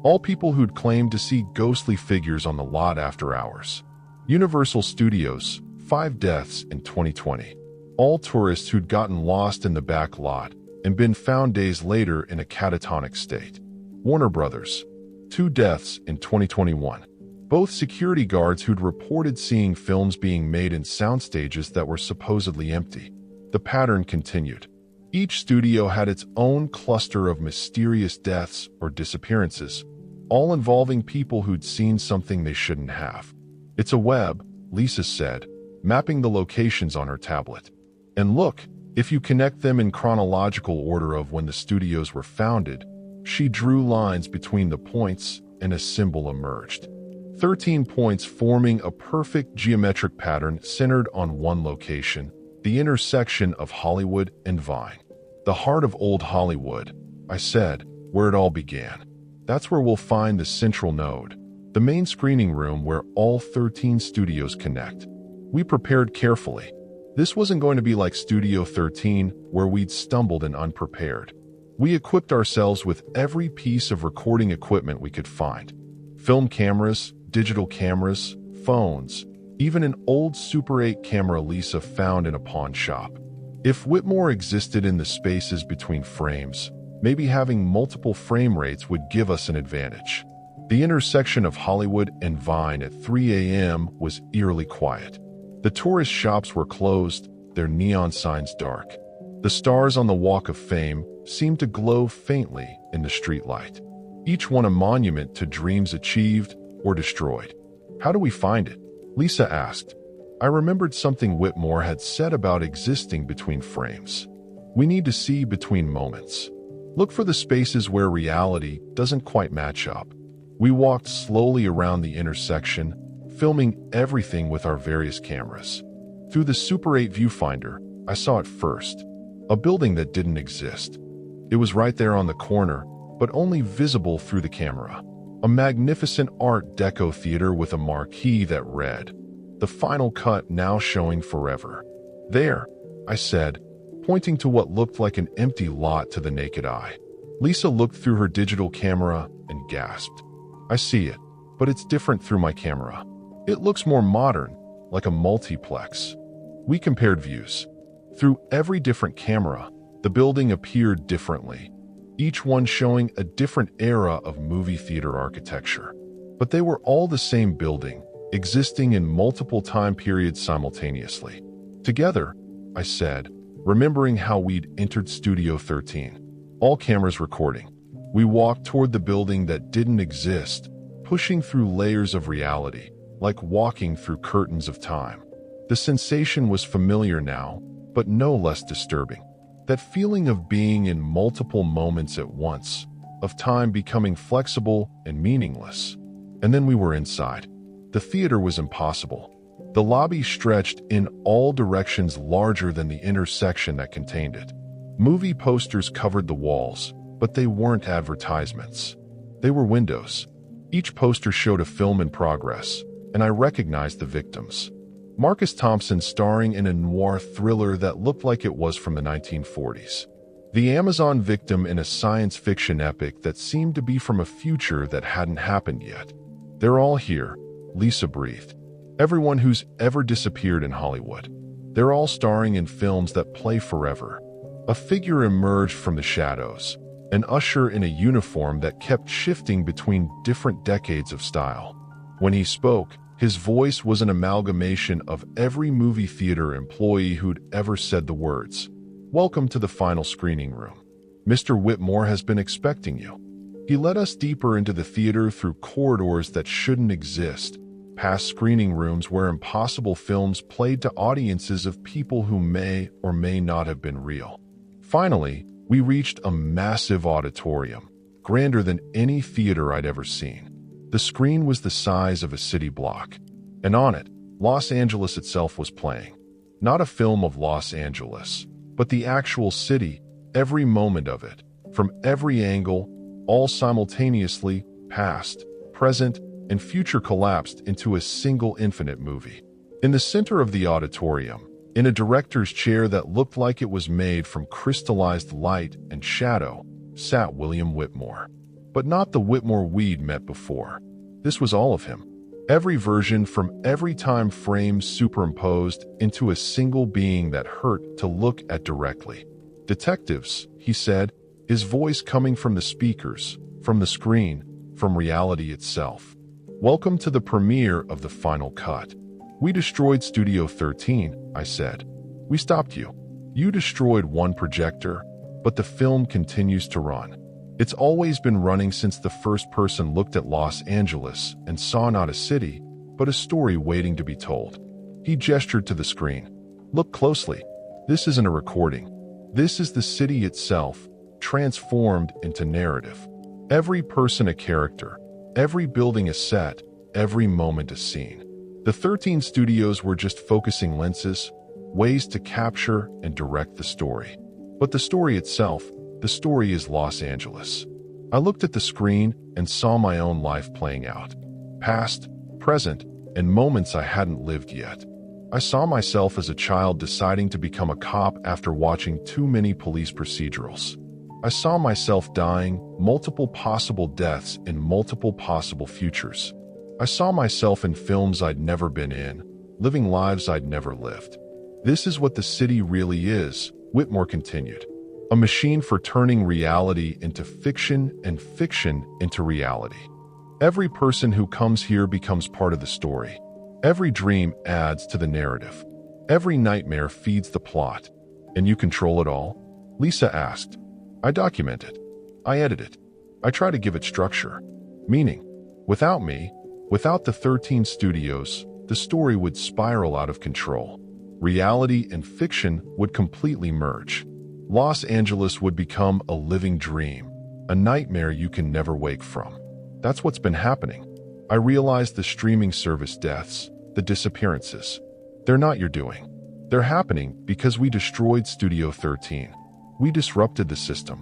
All people who'd claimed to see ghostly figures on the lot after hours. Universal Studios, 5 deaths in 2020. All tourists who'd gotten lost in the back lot and been found days later in a catatonic state. Warner Brothers, 2 deaths in 2021. Both security guards who'd reported seeing films being made in sound stages that were supposedly empty. The pattern continued. Each studio had its own cluster of mysterious deaths or disappearances, all involving people who'd seen something they shouldn't have. "It's a web," Lisa said, mapping the locations on her tablet. "And look, if you connect them in chronological order of when the studios were founded," she drew lines between the points and a symbol emerged. 13 points forming a perfect geometric pattern centered on one location, the intersection of Hollywood and Vine. "The heart of old Hollywood," I said, "where it all began. That's where we'll find the central node, the main screening room where all 13 studios connect." We prepared carefully. This wasn't going to be like Studio 13, where we'd stumbled in unprepared. We equipped ourselves with every piece of recording equipment we could find. Film cameras, digital cameras, phones, even an old Super 8 camera Lisa found in a pawn shop. If Whitmore existed in the spaces between frames, maybe having multiple frame rates would give us an advantage. The intersection of Hollywood and Vine at 3 a.m. was eerily quiet. The tourist shops were closed, their neon signs dark. The stars on the Walk of Fame seemed to glow faintly in the streetlight, each one a monument to dreams achieved or destroyed. "How do we find it?" Lisa asked. I remembered something Whitmore had said about existing between frames. "We need to see between moments. Look for the spaces where reality doesn't quite match up." We walked slowly around the intersection, filming everything with our various cameras. Through the Super 8 viewfinder, I saw it first, a building that didn't exist. It was right there on the corner, but only visible through the camera. A magnificent Art Deco theater with a marquee that read, "The Final Cut now showing forever." "There," I said, pointing to what looked like an empty lot to the naked eye. Lisa looked through her digital camera and gasped. "I see it, but it's different through my camera. It looks more modern, like a multiplex." We compared views. Through every different camera, the building appeared differently, each one showing a different era of movie theater architecture. But they were all the same building, existing in multiple time periods simultaneously. "Together," I said, remembering how we'd entered Studio 13. All cameras recording. We walked toward the building that didn't exist, pushing through layers of reality, like walking through curtains of time. The sensation was familiar now, but no less disturbing. That feeling of being in multiple moments at once, of time becoming flexible and meaningless. And then we were inside. The theater was impossible. The lobby stretched in all directions larger than the intersection that contained it. Movie posters covered the walls, but they weren't advertisements. They were windows. Each poster showed a film in progress, and I recognized the victims. Marcus Thompson starring in a noir thriller that looked like it was from the 1940s. The Amazon victim in a science fiction epic that seemed to be from a future that hadn't happened yet. "They're all here," Lisa breathed. "Everyone who's ever disappeared in Hollywood. They're all starring in films that play forever." A figure emerged from the shadows, an usher in a uniform that kept shifting between different decades of style. When he spoke, his voice was an amalgamation of every movie theater employee who'd ever said the words, "Welcome to the final screening room. Mr. Whitmore has been expecting you." He led us deeper into the theater through corridors that shouldn't exist, past screening rooms where impossible films played to audiences of people who may or may not have been real. Finally, we reached a massive auditorium, grander than any theater I'd ever seen. The screen was the size of a city block, and on it, Los Angeles itself was playing. Not a film of Los Angeles, but the actual city, every moment of it, from every angle, all simultaneously, past, present, and future collapsed into a single infinite movie. In the center of the auditorium, in a director's chair that looked like it was made from crystallized light and shadow, sat William Whitmore. But not the Whitmore we'd met before. This was all of him. Every version from every time frame superimposed into a single being that hurt to look at directly. "Detectives," he said, his voice coming from the speakers, from the screen, from reality itself. "Welcome to the premiere of The Final Cut. We destroyed Studio 13, I said. We stopped you." You destroyed one projector, but the film continues to run. It's always been running since the first person looked at Los Angeles and saw not a city, but a story waiting to be told. He gestured to the screen. Look closely. This isn't a recording. This is the city itself, transformed into narrative. Every person a character, every building a set, every moment a scene. The 13 studios were just focusing lenses, ways to capture and direct the story. But the story itself, the story is Los Angeles. I looked at the screen and saw my own life playing out. Past, present, and moments I hadn't lived yet. I saw myself as a child deciding to become a cop after watching too many police procedurals. I saw myself dying, multiple possible deaths in multiple possible futures. I saw myself in films I'd never been in, living lives I'd never lived. This is what the city really is, Whitmore continued. A machine for turning reality into fiction and fiction into reality. Every person who comes here becomes part of the story. Every dream adds to the narrative. Every nightmare feeds the plot. And you control it all? Lisa asked. I document it. I edit it. I try to give it structure, meaning. Without me, without the 13 studios, the story would spiral out of control. Reality and fiction would completely merge. Los Angeles would become a living dream, a nightmare you can never wake from. That's what's been happening. I realized the streaming service deaths, the disappearances. They're not your doing. They're happening because we destroyed Studio 13. We disrupted the system.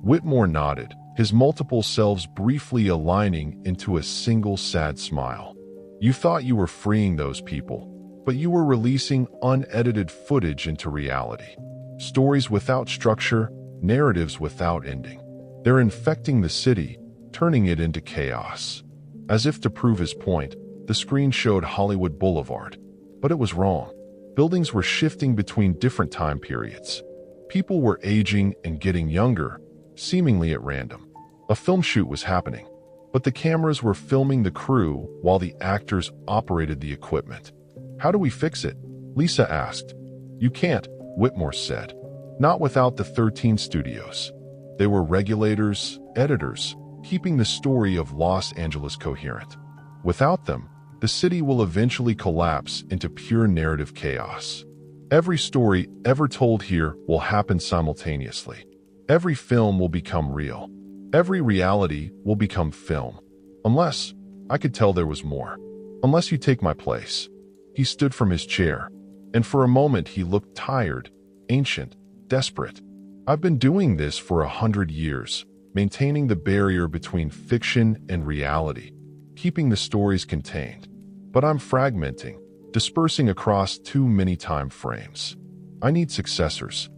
Whitmore nodded, his multiple selves briefly aligning into a single sad smile. You thought you were freeing those people, but you were releasing unedited footage into reality. Stories without structure, narratives without ending. They're infecting the city, turning it into chaos. As if to prove his point, the screen showed Hollywood Boulevard. But it was wrong. Buildings were shifting between different time periods. People were aging and getting younger, seemingly at random. A film shoot was happening, but the cameras were filming the crew while the actors operated the equipment. How do we fix it? Lisa asked. You can't, Whitmore said. Not without the 13 studios. They were regulators, editors, keeping the story of Los Angeles coherent. Without them, the city will eventually collapse into pure narrative chaos. Every story ever told here will happen simultaneously. Every film will become real. Every reality will become film. Unless, I could tell there was more. Unless you take my place. He stood from his chair, and for a moment he looked tired, ancient, desperate. I've been doing this for 100 years, maintaining the barrier between fiction and reality, keeping the stories contained. But I'm fragmenting, dispersing across too many time frames. I need successors.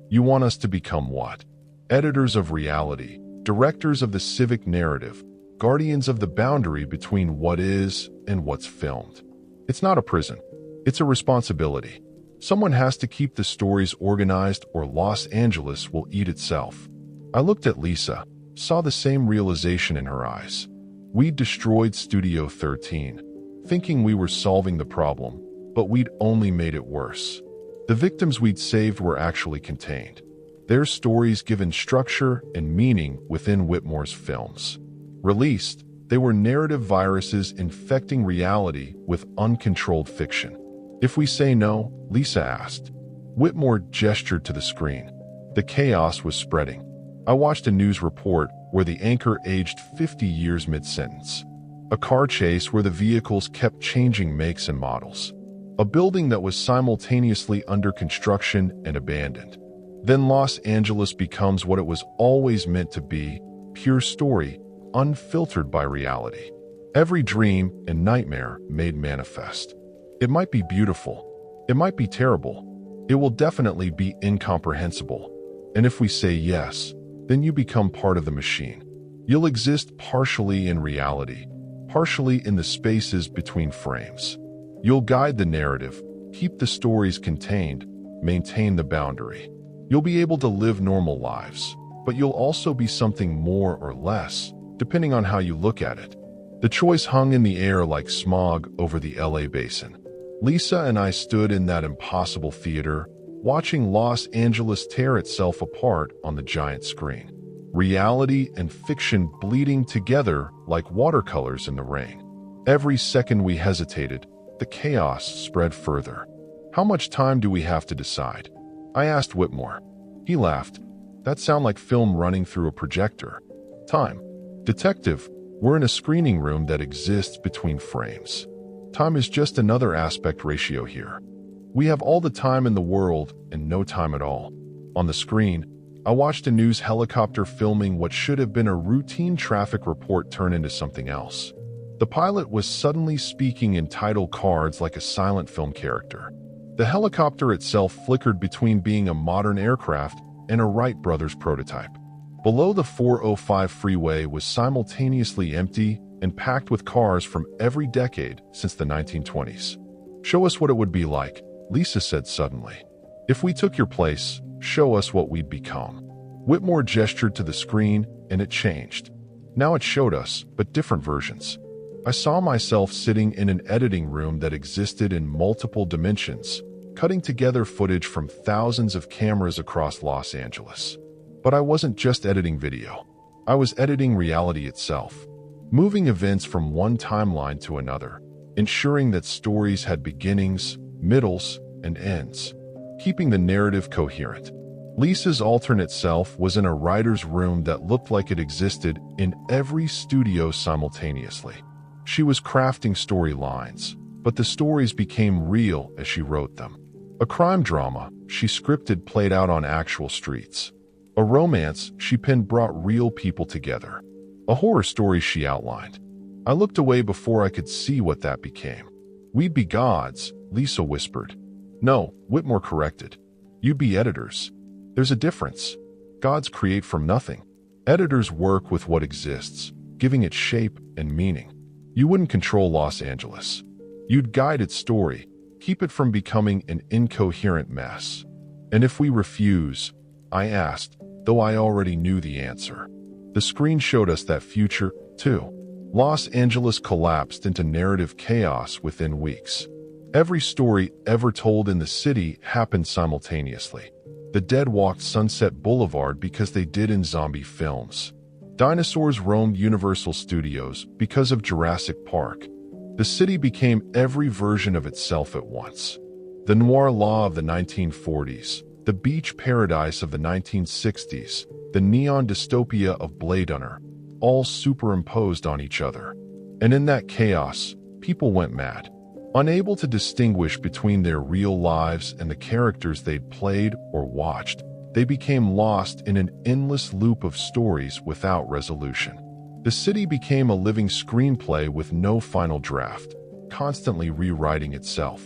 You want us to become what? Editors of reality, directors of the civic narrative, guardians of the boundary between what is and what's filmed. It's not a prison. It's a responsibility. Someone has to keep the stories organized or Los Angeles will eat itself. I looked at Lisa, saw the same realization in her eyes. We'd destroyed Studio 13, thinking we were solving the problem, but we'd only made it worse. The victims we'd saved were actually contained. Their stories given structure and meaning within Whitmore's films. Released, they were narrative viruses infecting reality with uncontrolled fiction. If we say no, Lisa asked. Whitmore gestured to the screen. The chaos was spreading. I watched a news report where the anchor aged 50 years mid-sentence. A car chase where the vehicles kept changing makes and models. A building that was simultaneously under construction and abandoned. Then Los Angeles becomes what it was always meant to be, pure story, unfiltered by reality. Every dream and nightmare made manifest. It might be beautiful. It might be terrible. It will definitely be incomprehensible. And if we say yes, then you become part of the machine. You'll exist partially in reality, partially in the spaces between frames. You'll guide the narrative, keep the stories contained, maintain the boundary. You'll be able to live normal lives, but you'll also be something more or less, depending on how you look at it. The choice hung in the air like smog over the LA basin. Lisa and I stood in that impossible theater, watching Los Angeles tear itself apart on the giant screen. Reality and fiction bleeding together like watercolors in the rain. Every second we hesitated, the chaos spread further. How much time do we have to decide? I asked Whitmore. He laughed. That sounded like film running through a projector. Time. Detective, we're in a screening room that exists between frames. Time is just another aspect ratio here. We have all the time in the world and no time at all. On the screen, I watched a news helicopter filming what should have been a routine traffic report turn into something else. The pilot was suddenly speaking in title cards like a silent film character. The helicopter itself flickered between being a modern aircraft and a Wright brothers prototype. Below the 405 freeway was simultaneously empty and packed with cars from every decade since the 1920s. Show us what it would be like, Lisa said suddenly. If we took your place, show us what we'd become. Whitmore gestured to the screen, and it changed. Now it showed us, but different versions. I saw myself sitting in an editing room that existed in multiple dimensions, cutting together footage from thousands of cameras across Los Angeles. But I wasn't just editing video. I was editing reality itself, moving events from one timeline to another, ensuring that stories had beginnings, middles, and ends, keeping the narrative coherent. Lisa's alternate self was in a writer's room that looked like it existed in every studio simultaneously. She was crafting storylines, but the stories became real as she wrote them. A crime drama she scripted played out on actual streets. A romance she penned brought real people together. A horror story she outlined. I looked away before I could see what that became. We'd be gods, Lisa whispered. No, Whitmore corrected. You'd be editors. There's a difference. Gods create from nothing. Editors work with what exists, giving it shape and meaning. You wouldn't control Los Angeles. You'd guide its story, keep it from becoming an incoherent mess. And if we refuse, I asked, though I already knew the answer. The screen showed us that future, too. Los Angeles collapsed into narrative chaos within weeks. Every story ever told in the city happened simultaneously. The dead walked Sunset Boulevard because they did in zombie films. Dinosaurs roamed Universal Studios because of Jurassic Park. The city became every version of itself at once. The noir law of the 1940s, the beach paradise of the 1960s, the neon dystopia of Blade Runner, all superimposed on each other. And in that chaos, people went mad. Unable to distinguish between their real lives and the characters they'd played or watched, they became lost in an endless loop of stories without resolution. The city became a living screenplay with no final draft, constantly rewriting itself.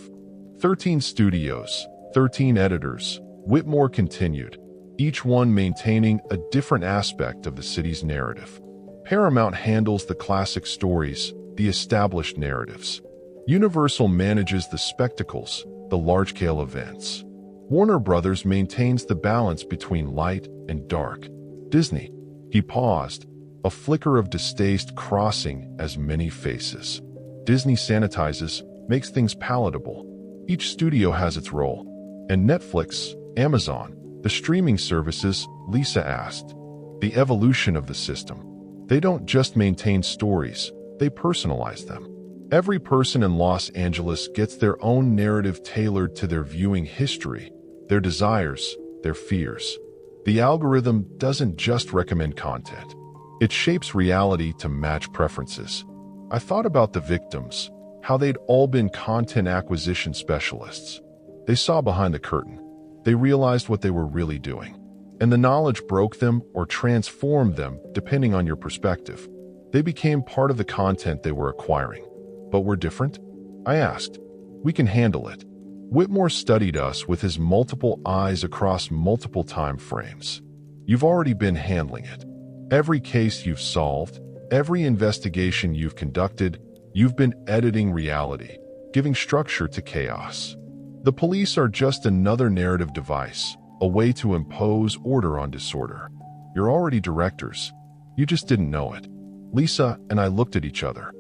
13 studios, 13 editors, Whitmore continued, each one maintaining a different aspect of the city's narrative. Paramount handles the classic stories, the established narratives. Universal manages the spectacles, the large-scale events. Warner Brothers maintains the balance between light and dark. Disney. He paused, a flicker of distaste crossing as many faces. Disney sanitizes, makes things palatable. Each studio has its role. And Netflix, Amazon, the streaming services, Lisa asked. The evolution of the system. They don't just maintain stories, they personalize them. Every person in Los Angeles gets their own narrative tailored to their viewing history, their desires, their fears. The algorithm doesn't just recommend content. It shapes reality to match preferences. I thought about the victims, how they'd all been content acquisition specialists. They saw behind the curtain. They realized what they were really doing. And the knowledge broke them or transformed them depending on your perspective. They became part of the content they were acquiring. But we're different? I asked. We can handle it. Whitmore studied us with his multiple eyes across multiple time frames. You've already been handling it. Every case you've solved, every investigation you've conducted, you've been editing reality, giving structure to chaos. The police are just another narrative device, a way to impose order on disorder. You're already directors. You just didn't know it. Lisa and I looked at each other.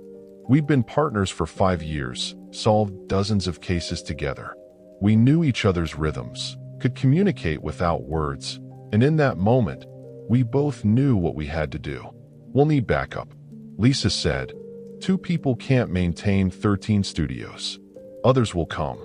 We'd been partners for 5 years, solved dozens of cases together. We knew each other's rhythms, could communicate without words, and in that moment, we both knew what we had to do. We'll need backup, Lisa said. 2 people can't maintain 13 studios. Others will come,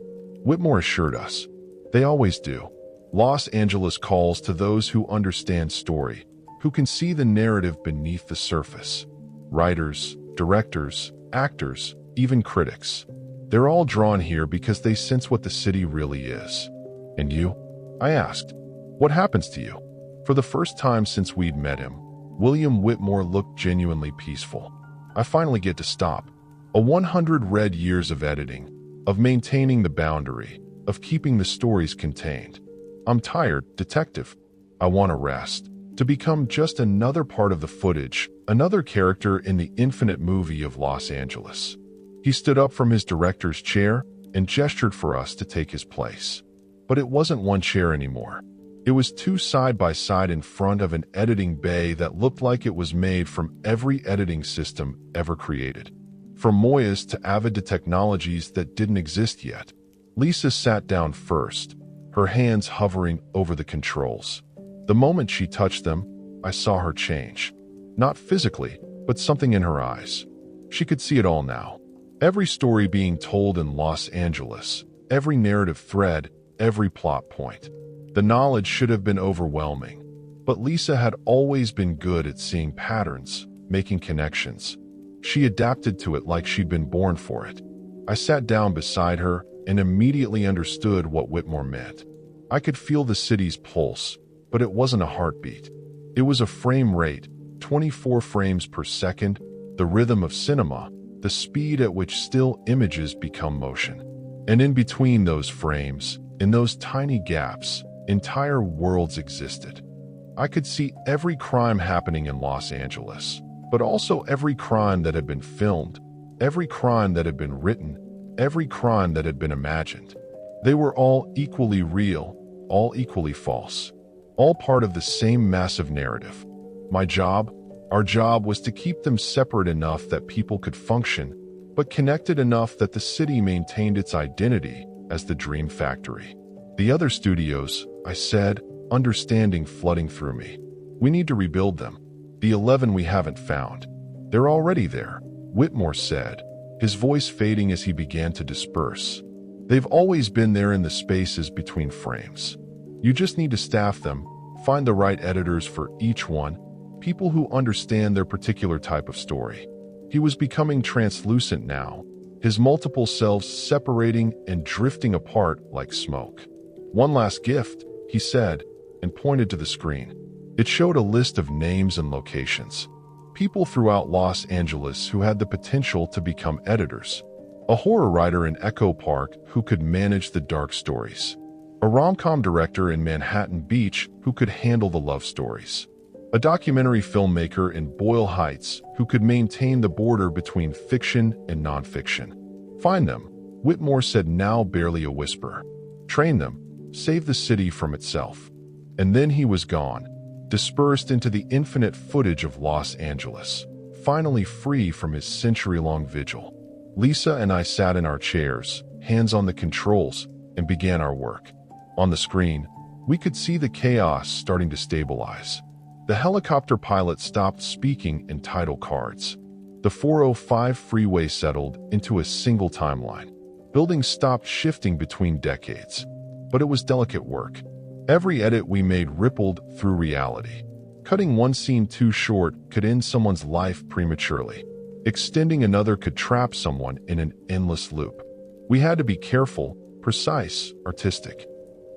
Whitmore assured us. They always do. Los Angeles calls to those who understand story, who can see the narrative beneath the surface. Writers, directors, actors, even critics. They're all drawn here because they sense what the city really is. And you? I asked. What happens to you? For the first time since we'd met him, William Whitmore looked genuinely peaceful. I finally get to stop. A 100 red years of editing, of maintaining the boundary, of keeping the stories contained. I'm tired, detective. I want to rest. To become just another part of the footage, another character in the infinite movie of Los Angeles. He stood up from his director's chair and gestured for us to take his place. But it wasn't one chair anymore. It was 2 side by side in front of an editing bay that looked like it was made from every editing system ever created. From Moya's to Avid to technologies that didn't exist yet. Lisa sat down first, her hands hovering over the controls. The moment she touched them, I saw her change. Not physically, but something in her eyes. She could see it all now. Every story being told in Los Angeles, every narrative thread, every plot point. The knowledge should have been overwhelming, but Lisa had always been good at seeing patterns, making connections. She adapted to it like she'd been born for it. I sat down beside her and immediately understood what Whitmore meant. I could feel the city's pulse, but it wasn't a heartbeat. It was a frame rate, 24 frames per second, the rhythm of cinema, the speed at which still images become motion. And in between those frames, in those tiny gaps, entire worlds existed. I could see every crime happening in Los Angeles, but also every crime that had been filmed, every crime that had been written, every crime that had been imagined. They were all equally real, all equally false, all part of the same massive narrative. My job, our job, was to keep them separate enough that people could function, but connected enough that the city maintained its identity as the Dream Factory. The other studios, I said, understanding flooding through me. We need to rebuild them. The 11 we haven't found. They're already there, Whitmore said, his voice fading as he began to disperse. They've always been there in the spaces between frames. You just need to staff them, find the right editors for each one, people who understand their particular type of story. He was becoming translucent now, his multiple selves separating and drifting apart like smoke. One last gift, he said, and pointed to the screen. It showed a list of names and locations. People throughout Los Angeles who had the potential to become editors. A horror writer in Echo Park who could manage the dark stories. A rom-com director in Manhattan Beach who could handle the love stories. A documentary filmmaker in Boyle Heights who could maintain the border between fiction and nonfiction. Find them, Whitmore said, now barely a whisper. Train them, save the city from itself. And then he was gone, dispersed into the infinite footage of Los Angeles, finally free from his century-long vigil. Lisa and I sat in our chairs, hands on the controls, and began our work. On the screen, we could see the chaos starting to stabilize. The helicopter pilot stopped speaking in title cards. The 405 freeway settled into a single timeline. Buildings stopped shifting between decades. But it was delicate work. Every edit we made rippled through reality. Cutting one scene too short could end someone's life prematurely. Extending another could trap someone in an endless loop. We had to be careful, precise, artistic.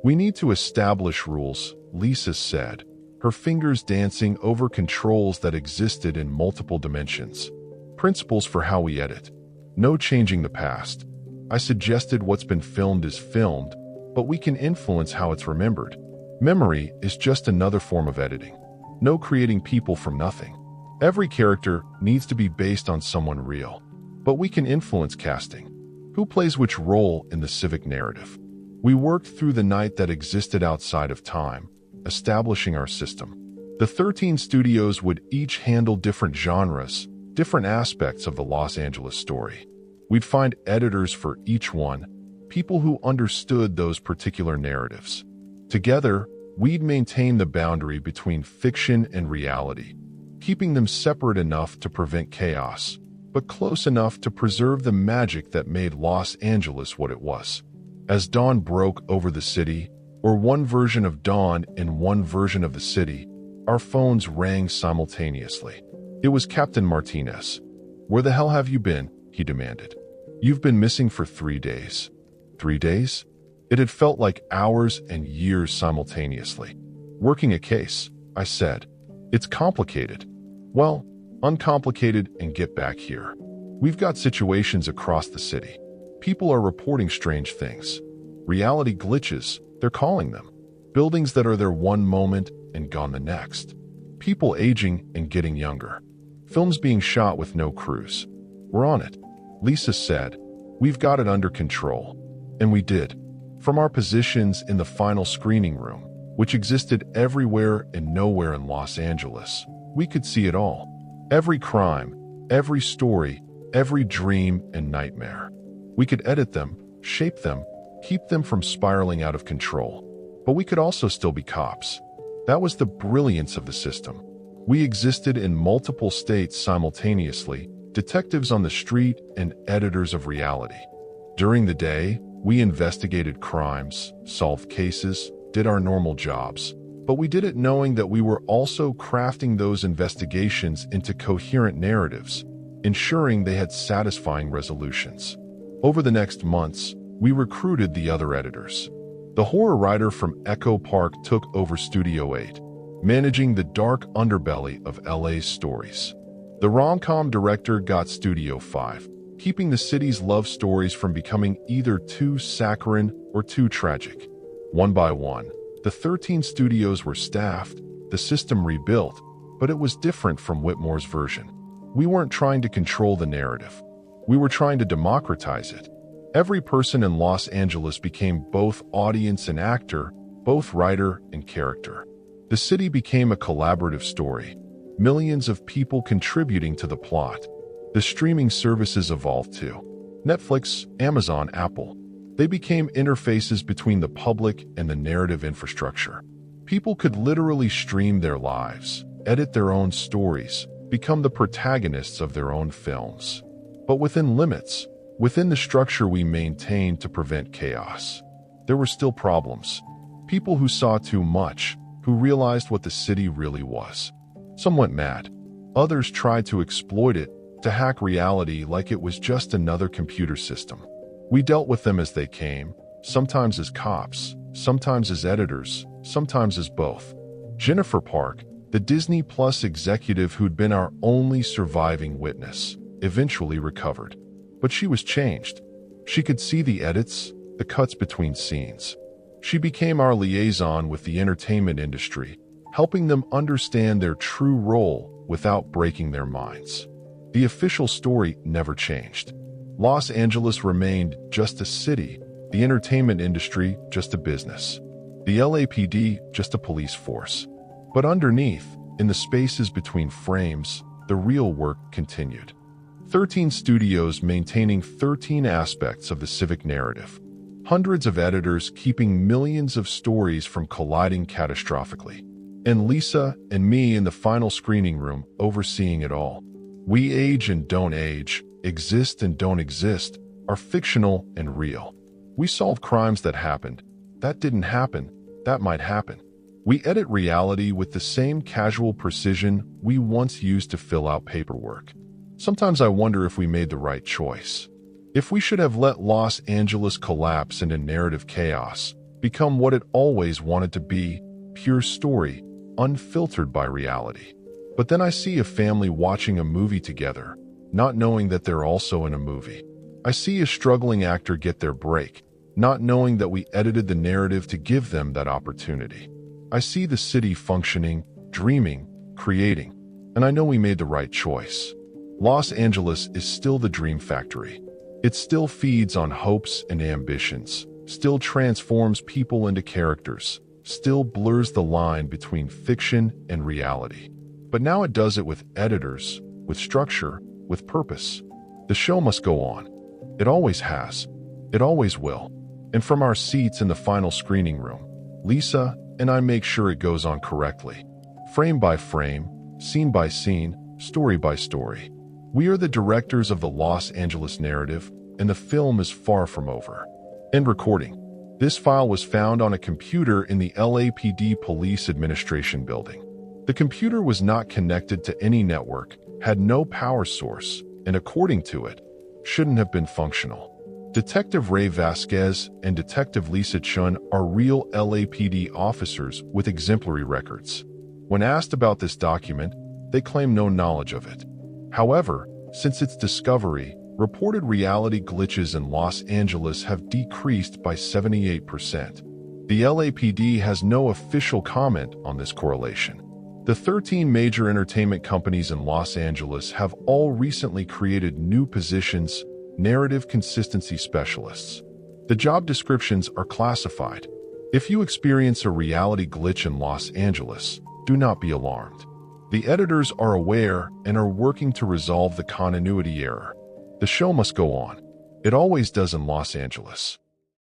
We need to establish rules, Lisa said, her fingers dancing over controls that existed in multiple dimensions. Principles for how we edit. No changing the past. I suggested what's been filmed is filmed, but we can influence how it's remembered. Memory is just another form of editing. No creating people from nothing. Every character needs to be based on someone real, but we can influence casting. Who plays which role in the civic narrative? We worked through the night that existed outside of time, establishing our system. The 13 studios would each handle different genres, different aspects of the Los Angeles story. We'd find editors for each one, people who understood those particular narratives. Together, we'd maintain the boundary between fiction and reality, keeping them separate enough to prevent chaos, but close enough to preserve the magic that made Los Angeles what it was. As dawn broke over the city, or one version of dawn in one version of the city, our phones rang simultaneously. It was Captain Martinez. "Where the hell have you been?" he demanded. "You've been missing for 3 days." 3 days? It had felt like hours and years simultaneously. "Working a case," I said. "It's complicated." "Well, uncomplicated and get back here. We've got situations across the city. People are reporting strange things. Reality glitches, they're calling them. Buildings that are there one moment and gone the next. People aging and getting younger. Films being shot with no crews. We're on it." Lisa said, "We've got it under control." And we did. From our positions in the final screening room, which existed everywhere and nowhere in Los Angeles, we could see it all. Every crime, every story, every dream and nightmare. We could edit them, shape them, keep them from spiraling out of control. But we could also still be cops. That was the brilliance of the system. We existed in multiple states simultaneously, detectives on the street and editors of reality. During the day, we investigated crimes, solved cases, did our normal jobs. But we did it knowing that we were also crafting those investigations into coherent narratives, ensuring they had satisfying resolutions. Over the next months, we recruited the other editors. The horror writer from Echo Park took over Studio 8, managing the dark underbelly of LA's stories. The rom-com director got Studio 5, keeping the city's love stories from becoming either too saccharine or too tragic. One by one, the 13 studios were staffed, the system rebuilt, but it was different from Whitmore's version. We weren't trying to control the narrative. We were trying to democratize it. Every person in Los Angeles became both audience and actor, both writer and character. The city became a collaborative story, millions of people contributing to the plot. The streaming services evolved too. Netflix, Amazon, Apple. They became interfaces between the public and the narrative infrastructure. People could literally stream their lives, edit their own stories, become the protagonists of their own films. But within limits, within the structure we maintained to prevent chaos. There were still problems. People who saw too much, who realized what the city really was. Some went mad. Others tried to exploit it, to hack reality like it was just another computer system. We dealt with them as they came, sometimes as cops, sometimes as editors, sometimes as both. Jennifer Park, the Disney Plus executive who'd been our only surviving witness, eventually recovered. But she was changed. She could see the edits, the cuts between scenes. She became our liaison with the entertainment industry, helping them understand their true role without breaking their minds. The official story never changed. Los Angeles remained just a city, the entertainment industry just a business, the LAPD just a police force. But underneath, in the spaces between frames, the real work continued. 13 studios maintaining 13 aspects of the civic narrative. Hundreds of editors keeping millions of stories from colliding catastrophically. And Lisa and me in the final screening room overseeing it all. We age and don't age, exist and don't exist, are fictional and real. We solve crimes that happened. That didn't happen. That might happen. We edit reality with the same casual precision we once used to fill out paperwork. Sometimes I wonder if we made the right choice. If we should have let Los Angeles collapse into narrative chaos, become what it always wanted to be, pure story, unfiltered by reality. But then I see a family watching a movie together, not knowing that they're also in a movie. I see a struggling actor get their break, not knowing that we edited the narrative to give them that opportunity. I see the city functioning, dreaming, creating, and I know we made the right choice. Los Angeles is still the dream factory. It still feeds on hopes and ambitions, still transforms people into characters, still blurs the line between fiction and reality. But now it does it with editors, with structure, with purpose. The show must go on. It always has. It always will. And from our seats in the final screening room, Lisa and I make sure it goes on correctly. Frame by frame, scene by scene, story by story. We are the directors of the Los Angeles narrative, and the film is far from over. End recording. This file was found on a computer in the LAPD Police Administration building. The computer was not connected to any network, had no power source, and according to it, shouldn't have been functional. Detective Ray Vasquez and Detective Lisa Chun are real LAPD officers with exemplary records. When asked about this document, they claim no knowledge of it. However, since its discovery, reported reality glitches in Los Angeles have decreased by 78%. The LAPD has no official comment on this correlation. The 13 major entertainment companies in Los Angeles have all recently created new positions, narrative consistency specialists. The job descriptions are classified. If you experience a reality glitch in Los Angeles, do not be alarmed. The editors are aware and are working to resolve the continuity error. The show must go on. It always does in Los Angeles.